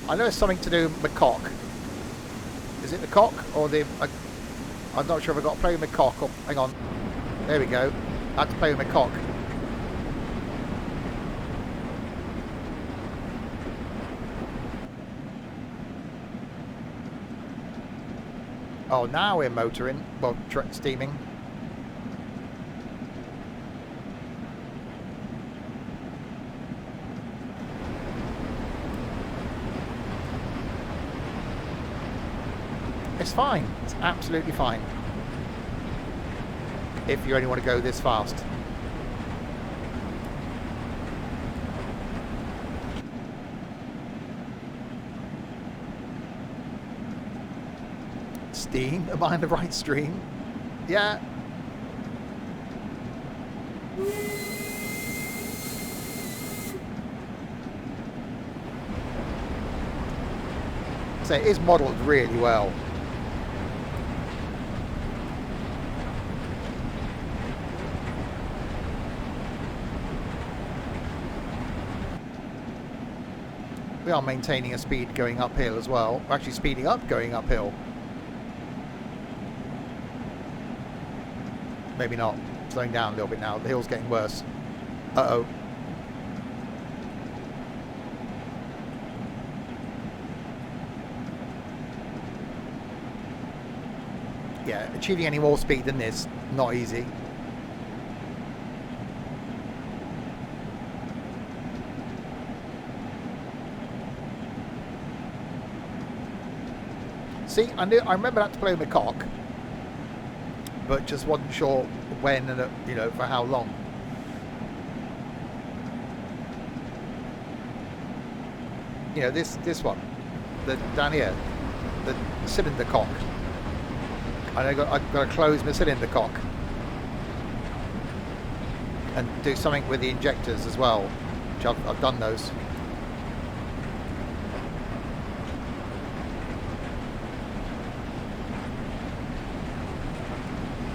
S1: I know it's something to do with my cock. Is it the cock or the... I'm not sure if I've got to play with my cock or... Hang on. There we go. I have to play with my cock. Oh, now we're motoring. Well, steaming. It's fine. It's absolutely fine. If you only want to go this fast. Steam? Am I in the right stream? Yeah. So it is modelled really well. We are maintaining a speed going uphill as well. We're actually speeding up going uphill. Maybe not. Slowing down a little bit now. The hill's getting worse. Uh-oh. Yeah, achieving any more speed than this, not easy. See, I remember that to play with my cock, but just wasn't sure when and you know, for how long. You know, this one, down here, the cylinder cock. And I've got to close my cylinder cock and do something with the injectors as well, which I've done those.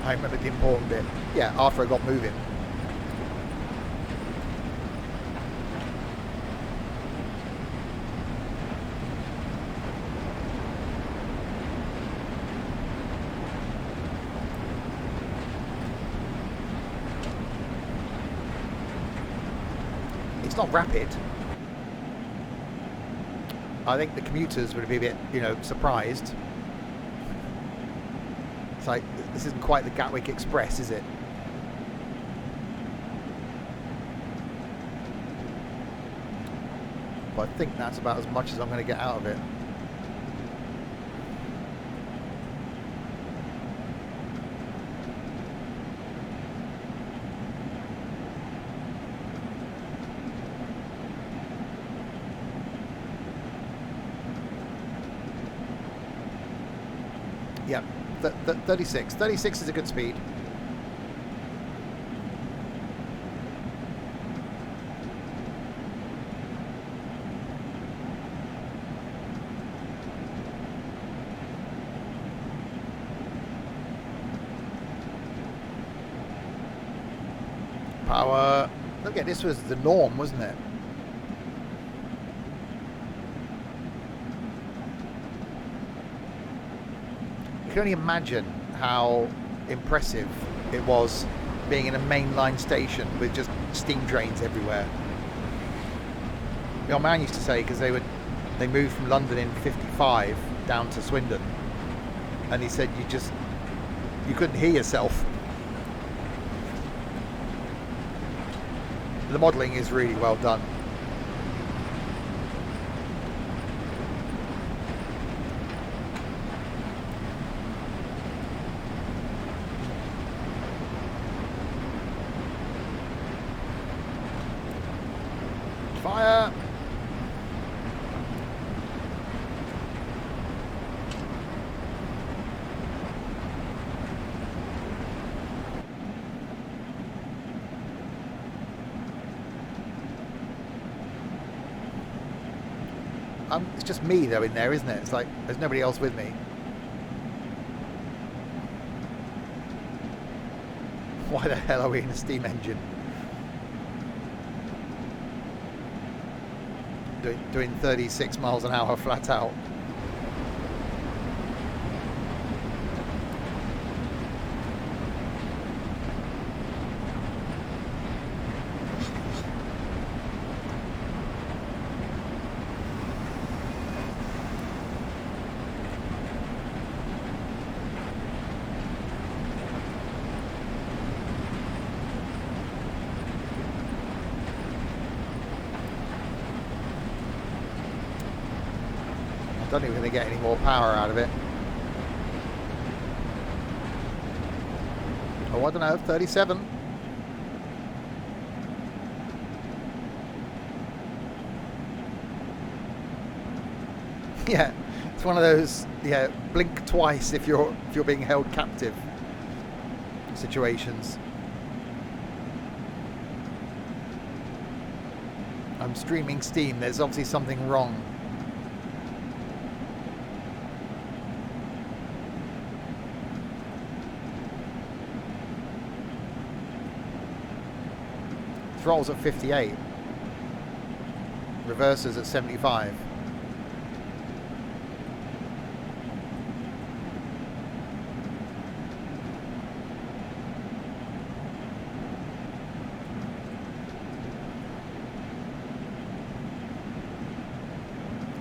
S1: I remember the important bit. Yeah, after I got moving. It's not rapid. I think the commuters would be a bit, surprised. It's like, this isn't quite the Gatwick Express, is it? But I think that's about as much as I'm going to get out of it. Yeah, 36. 36 is a good speed. Power. Look at this, was the norm, wasn't it? You can only imagine how impressive it was being in a mainline station with just steam drains everywhere. My man used to say, because they moved from London in '55 down to Swindon, and he said you couldn't hear yourself. The modelling is really well done. Fire! It's just me though in there, isn't it? It's like there's nobody else with me. Why the hell are we in a steam engine? Doing 36 miles an hour flat out. I don't think we're going to get any more power out of it. Oh, I don't know, 37. Yeah, it's one of those, blink twice if you're being held captive situations. I'm streaming steam, there's obviously something wrong. Throttle's at 58. Reversers at 75.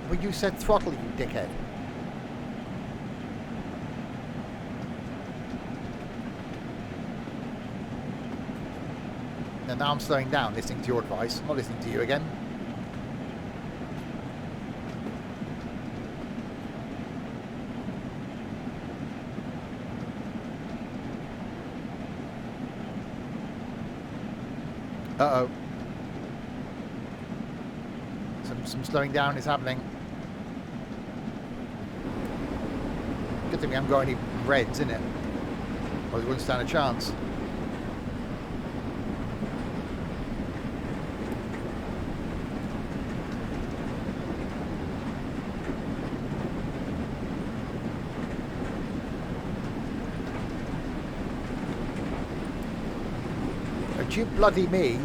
S1: Well, you said throttle, you dickhead. And now I'm slowing down, listening to your advice. I'm not listening to you again. Uh-oh. Some slowing down is happening. Good thing we haven't got any reds in it, or we wouldn't stand a chance. Don't you bloody me.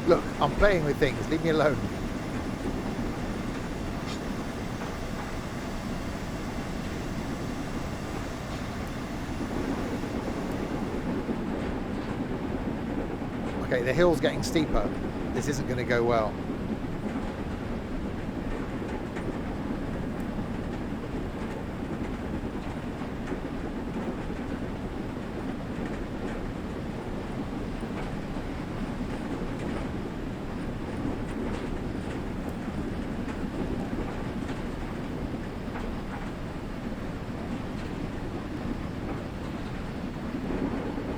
S1: Look, I'm playing with things. Leave me alone. Okay, the hill's getting steeper. This isn't going to go well.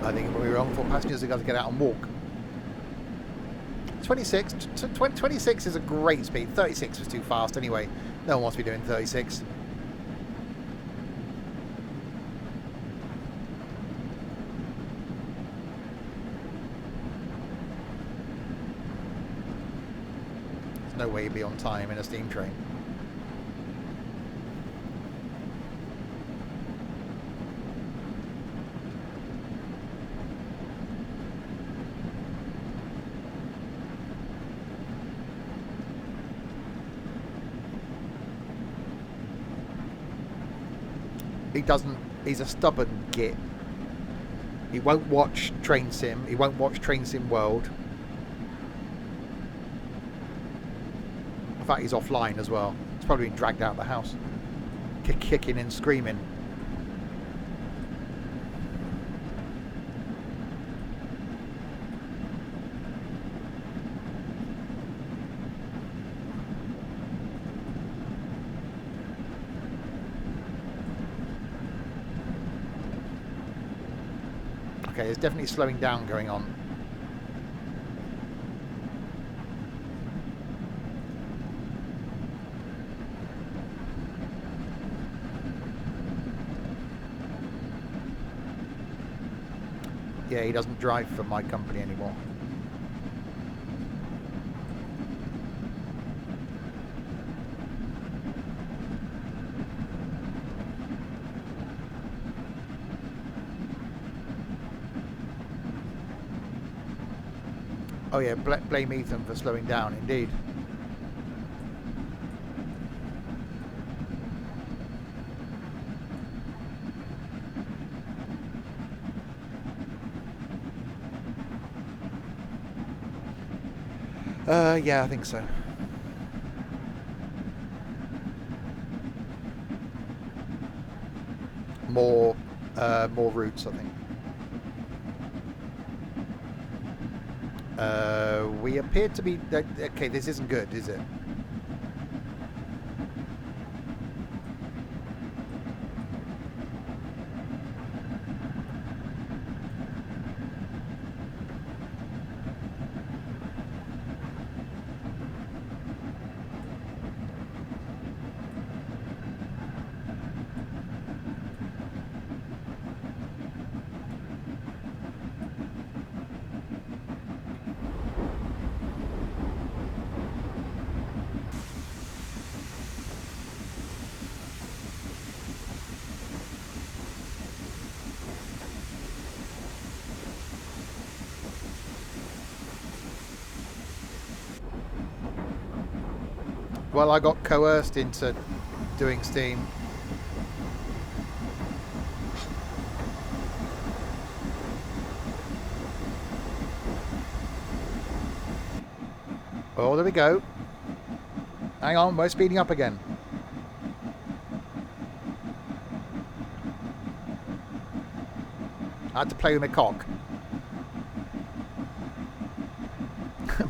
S1: I think we're wrong for passengers who got to get out and walk. 26 is a great speed. 36 was too fast anyway. No one wants to be doing 36. There's no way you'd be on time in a steam train. He's a stubborn git. He won't watch Train Sim. He won't watch Train Sim World. In fact, he's offline as well. He's probably been dragged out of the house. Kicking and screaming. Okay, there's definitely slowing down going on. Yeah, he doesn't drive for my company anymore. Oh yeah, blame Ethan for slowing down, indeed. Yeah, I think so. More routes, I think. We appear to be... Okay, this isn't good, is it? Well, I got coerced into doing steam. Oh, there we go. Hang on, we're speeding up again. I had to play with my cock.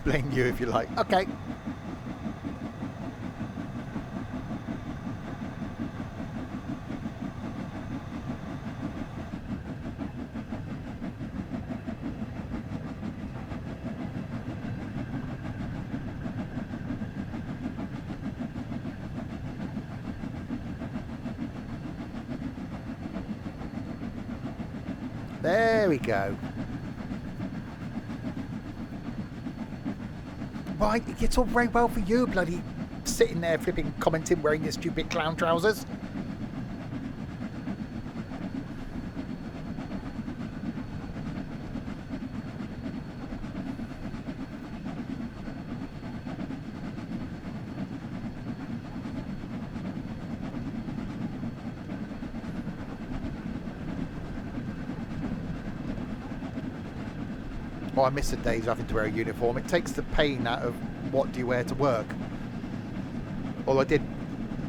S1: Blame you if you like. Okay. There we go. Right, it's all very well for you, bloody sitting there flipping, commenting, wearing your stupid clown trousers. Oh, I miss the days of having to wear a uniform. It takes the pain out of what do you wear to work. Although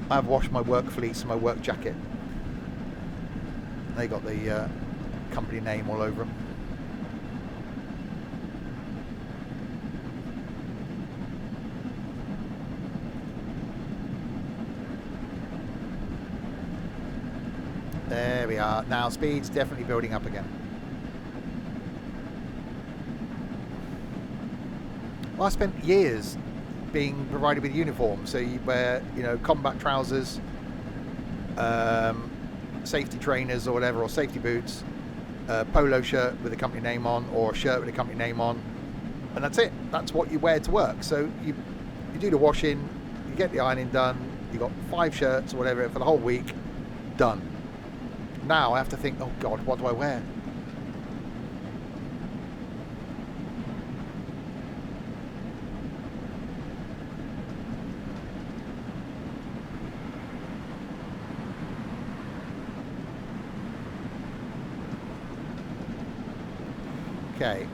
S1: I've washed my work fleece and my work jacket. They got the company name all over them. There we are. Now speed's definitely building up again. Well, I spent years being provided with uniforms. So you wear, combat trousers, safety trainers or whatever, or safety boots, polo shirt with a company name on, or a shirt with a company name on, and that's it. That's what you wear to work. So you do the washing, you get the ironing done, you got 5 shirts or whatever for the whole week, done. Now I have to think, oh God, what do I wear? Okay.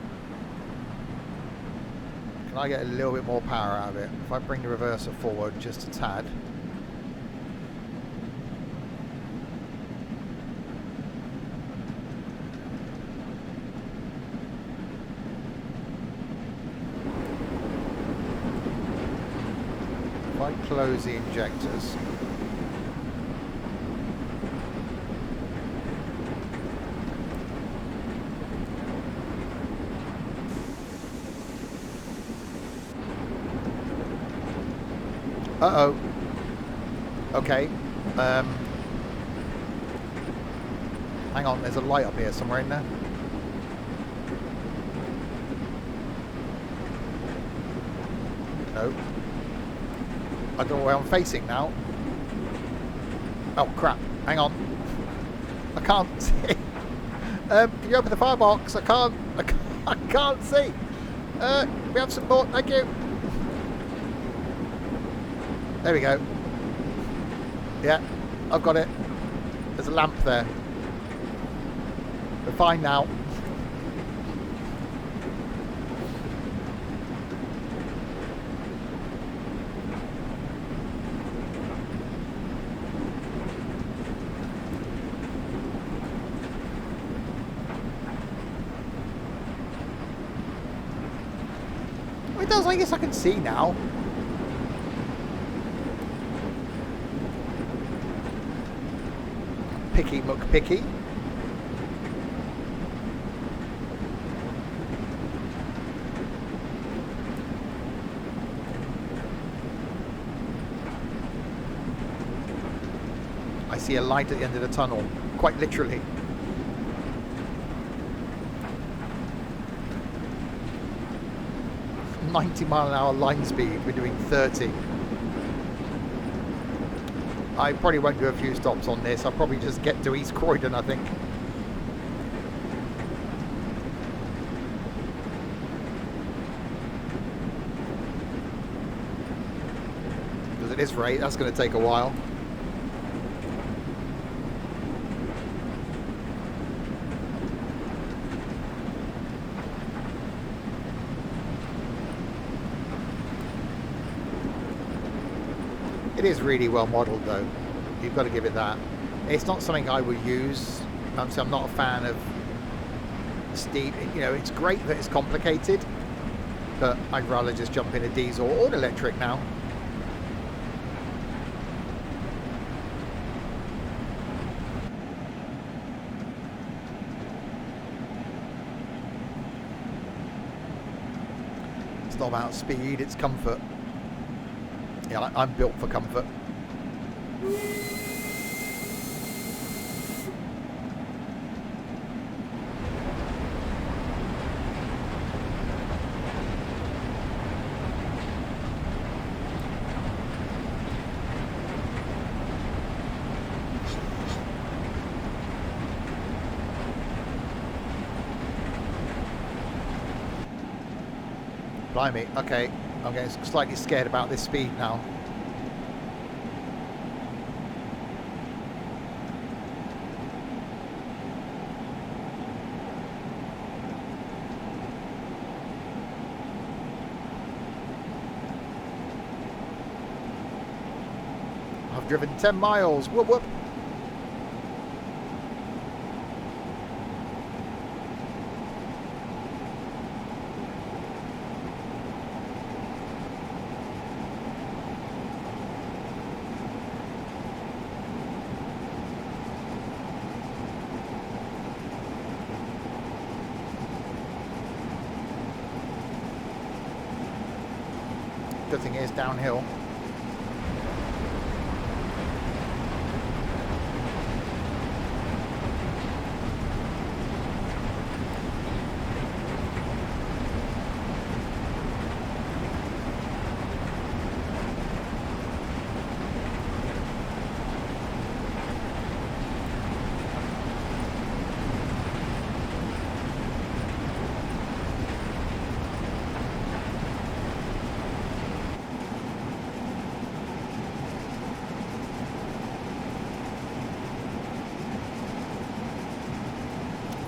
S1: Can I get a little bit more power out of it? If I bring the reverser forward just a tad. If I close the injectors. Uh-oh. Okay. Hang on, there's a light up here somewhere in there. No. I don't know where I'm facing now. Oh crap. Hang on. I can't see. Can you open the firebox? I can't see. We have support, thank you. There we go. Yeah, I've got it. There's a lamp there. We're fine now. It does, I guess I can see now. Picky McPicky. I see a light at the end of the tunnel, quite literally. "90-mile-an-hour line speed, we're doing 30. I probably won't do a few stops on this. I'll probably just get to East Croydon, I think. Because at this rate, that's going to take a while. It is really well modelled though, you've got to give it that. It's not something I would use. So I'm not a fan of steam. It's great that it's complicated, but I'd rather just jump in a diesel or an electric now. It's not about speed, it's comfort. Yeah, I'm built for comfort. Blimey, okay. I'm getting slightly scared about this speed now. I've driven 10 miles. Whoop whoop. Good thing it is downhill.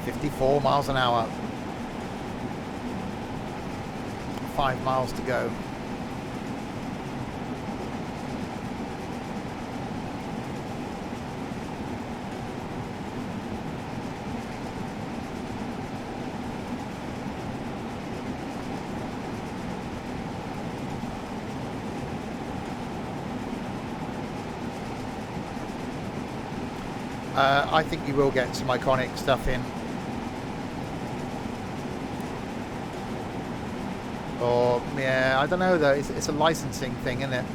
S1: .54 miles an hour. 5 miles to go. I think you will get some iconic stuff in. Or, yeah, I don't know though, it's a licensing thing, isn't it?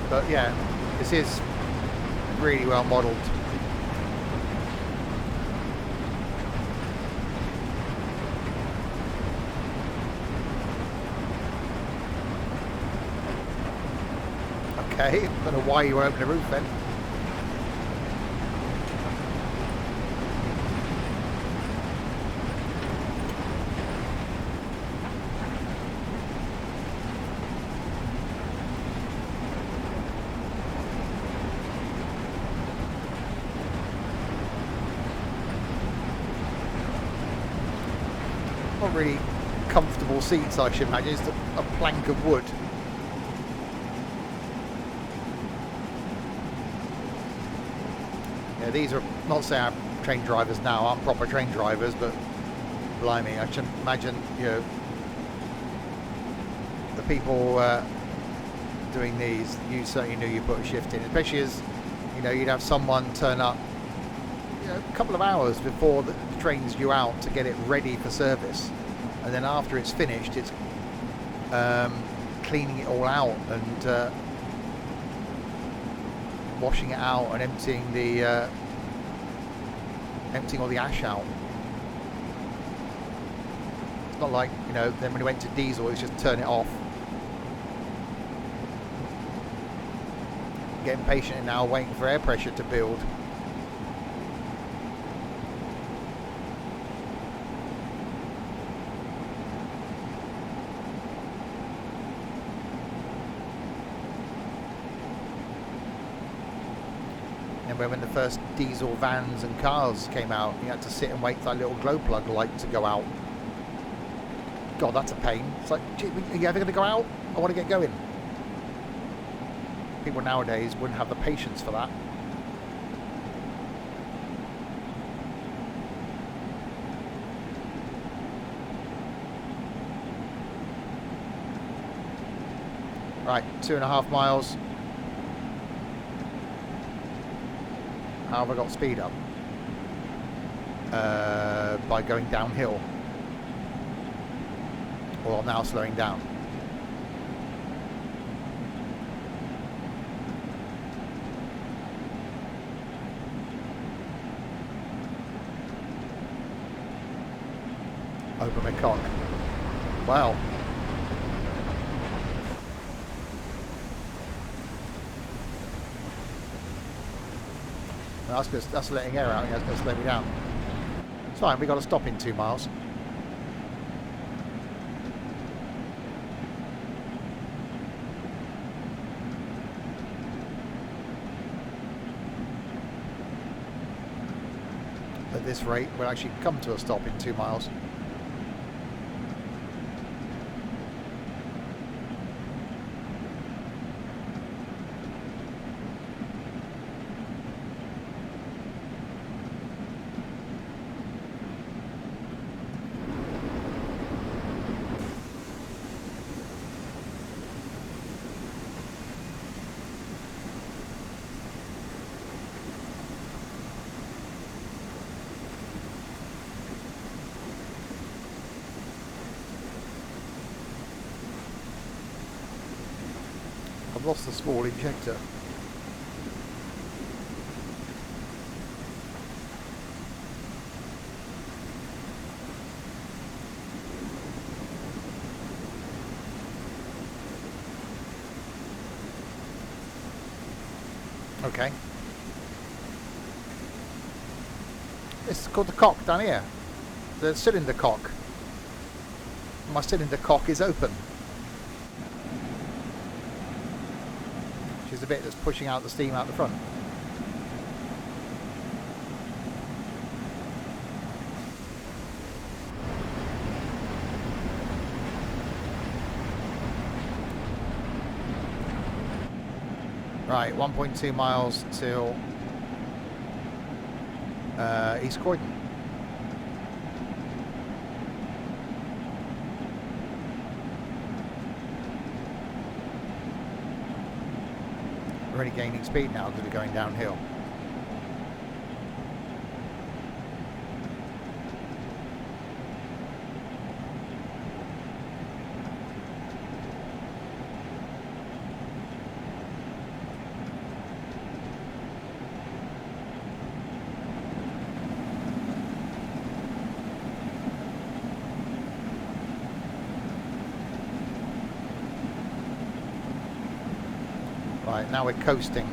S1: But yeah, this is really well modelled. Okay, don't know why you won't open the roof then. Not really comfortable seats, I should imagine. It's a plank of wood. Yeah, these are, not saying I'm train drivers now, aren't proper train drivers, but blimey, I should imagine, you know, the people doing these, you certainly knew you put a shift in, especially as, you know, you'd have someone turn up, you know, a couple of hours before the train's due out to get it ready for service, and then after it's finished, it's cleaning it all out and washing it out and emptying all the ash out. It's not like, you know, then when it went to diesel, it's just turn it off. Getting patient now, waiting for air pressure to build. When the first diesel vans and cars came out, you had to sit and wait for that little glow plug light to go out. God, that's a pain. It's like, gee, are you ever going to go out? I want to get going. People nowadays wouldn't have the patience for that. Right, 2.5 miles. How have I got speed up? By going downhill. Well, I'm now slowing down. Open my cock. Wow. That's letting air out. That's going to slow me down. It's fine. We got to stop in 2 miles. at this rate, we'll actually come to a stop in 2 miles. I've lost the small injector. Okay. This is called the cock down here. The cylinder cock. My cylinder cock is open. Which is the bit that's pushing out the steam out the front. Right, 1.2 miles till East Croydon. We're only gaining speed now because we're going downhill. Right, now we're coasting.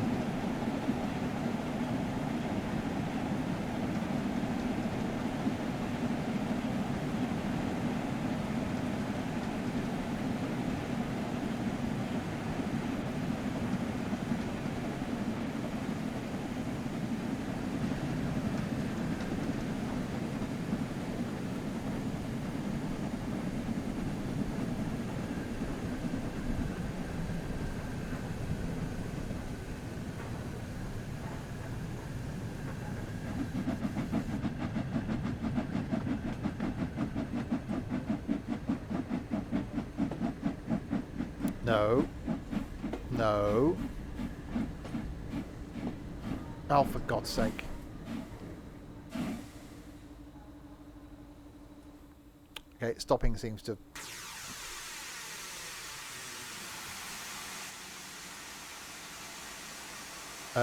S1: No. No. Oh, for God's sake. Okay, stopping seems to...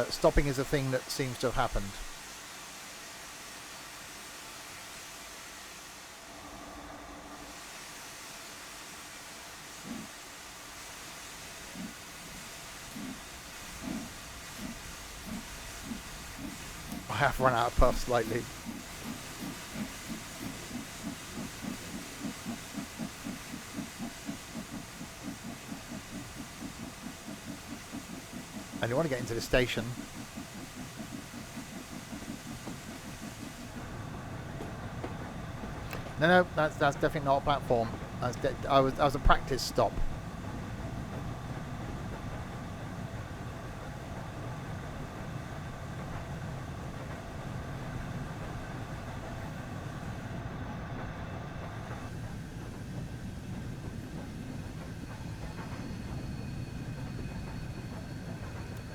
S1: stopping is a thing that seems to have happened. I have run out of puff slightly. And you want to get into the station. No, that's definitely not a platform. That was a practice stop.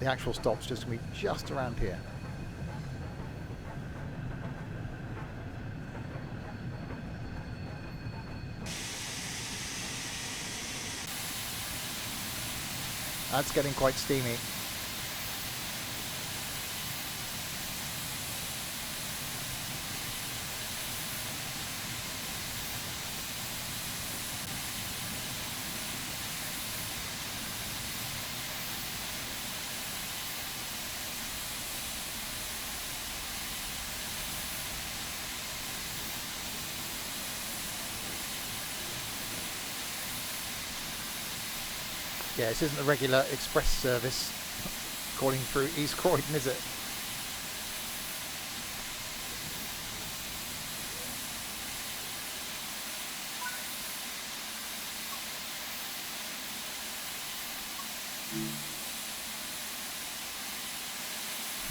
S1: The actual stop's just going to be just around here. That's getting quite steamy. Yeah, this isn't a regular express service calling through East Croydon, is it?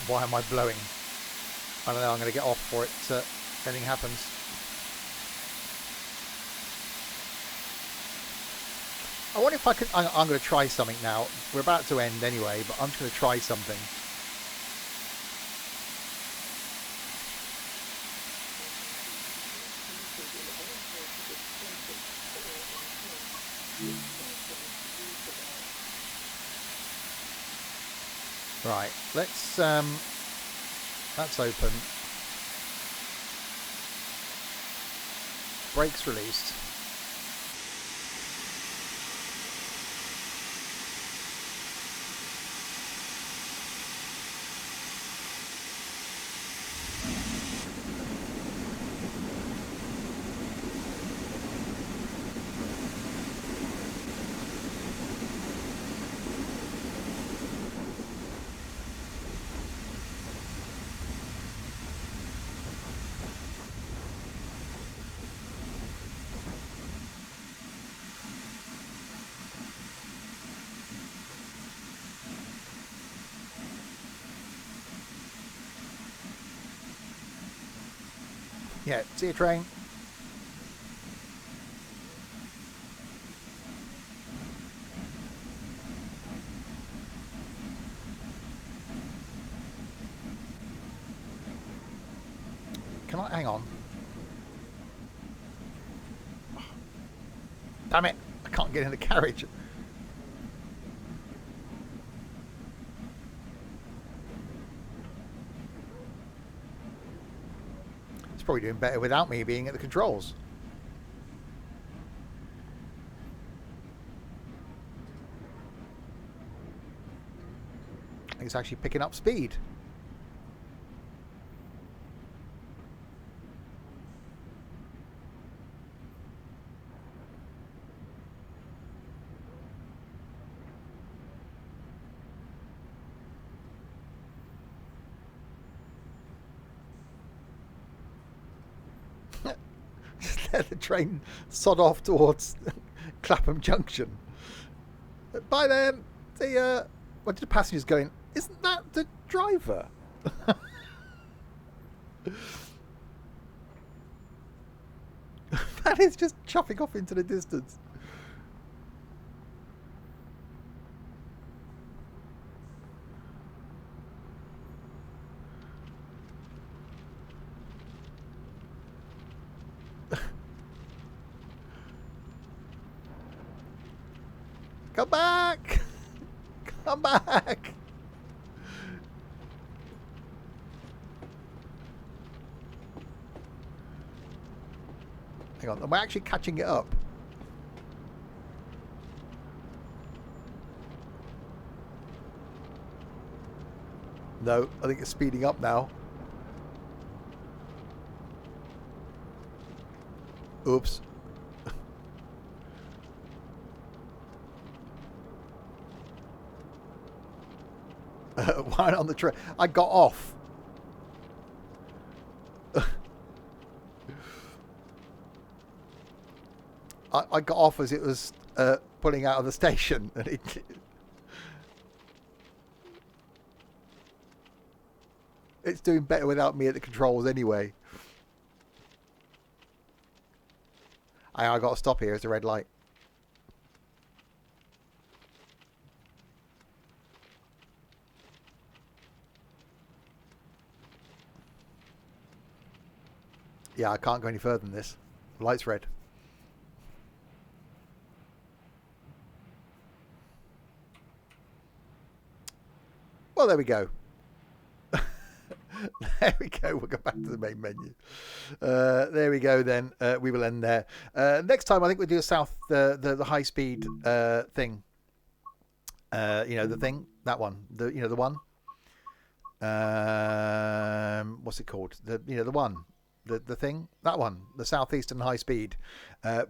S1: Why am I blowing? I don't know. I'm going to get off before if anything happens. I wonder if I could. I'm going to try something now. We're about to end anyway, but I'm just going to try something. Right, let's that's open. Brakes released. Yeah, see you, train. Can I hang on? Damn it! I can't get in the carriage. It's probably doing better without me being at the controls. I think it's actually picking up speed. Just let the train sod off towards Clapham Junction. Bye then. See ya. What did the passengers going? Isn't that the driver? That is just chopping off into the distance. Come back! Come back! Hang on, am I actually catching it up? No, I think it's speeding up now. Oops. Why on the train? I got off. I got off as it was pulling out of the station, and it's doing better without me at the controls anyway. I got to stop here. It's a red light. Yeah, I can't go any further than this. The light's red. Well, there we go. There we go. We'll go back to the main menu. There we go. Then we will end there. Next time, I think we'll do a the high speed thing. You know, the thing, that one. The one. What's it called? The one. The thing, that one, the southeastern high speed.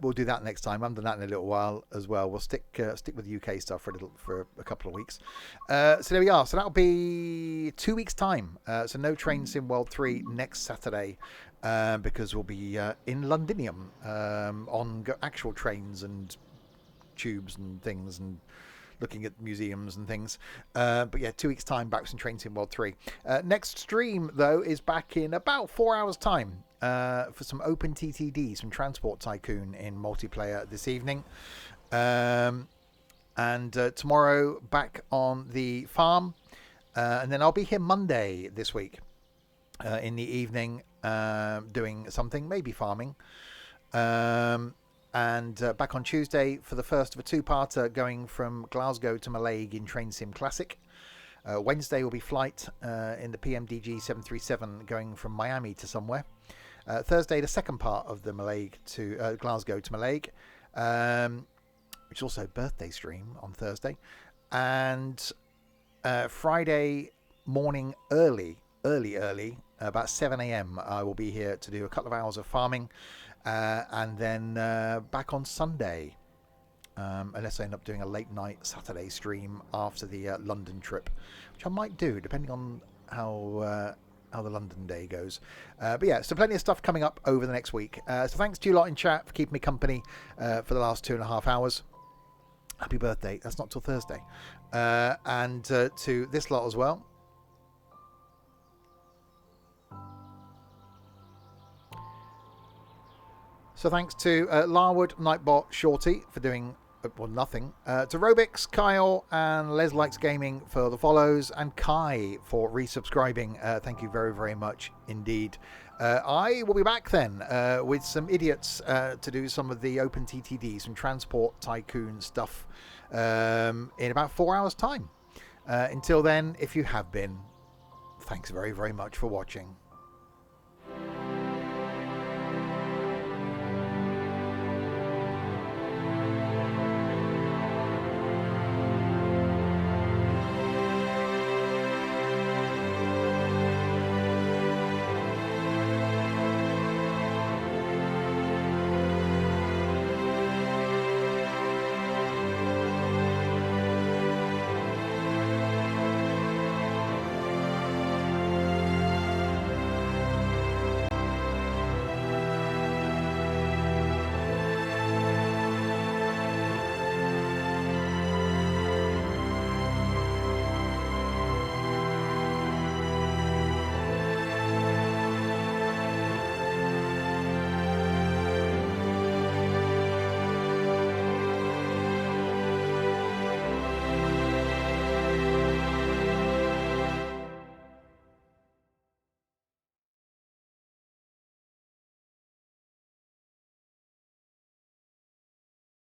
S1: We'll do that next time. I haven't done that in a little while as well. We'll stick with UK stuff for a couple of weeks. So there we are. So that'll be 2 weeks time. So no Train Sim World 3 next Saturday, because we'll be in Londinium on actual trains and tubes and things and looking at museums and things. But yeah, 2 weeks' time, back with some Train Sim World 3. Next stream, though, is back in about 4 hours' time for some open TTDs from Transport Tycoon in multiplayer this evening. And tomorrow, back on the farm. And then I'll be here Monday this week in the evening doing something, maybe farming. And back on Tuesday for the first of a two-parter going from Glasgow to Mallaig in Train Sim Classic. Wednesday will be flight in the PMDG 737 going from Miami to somewhere. Thursday, the second part of the Glasgow to Mallaig, which is also birthday stream on Thursday. And Friday morning early, about 7 a.m. I will be here to do a couple of hours of farming. And then back on Sunday, unless I end up doing a late night Saturday stream after the London trip, which I might do depending on how the London day goes. But yeah, so plenty of stuff coming up over the next week. So thanks to you lot in chat for keeping me company for the last 2.5 hours. Happy birthday. That's not till Thursday. And to this lot as well. So thanks to Larwood, Nightbot, Shorty for doing nothing. To Robix, Kyle, and Les Likes Gaming for the follows, and Kai for resubscribing. Thank you very, very much indeed. I will be back then with some idiots to do some of the open TTDs, some Transport Tycoon stuff in about 4 hours' time. Until then, if you have been, thanks very, very much for watching.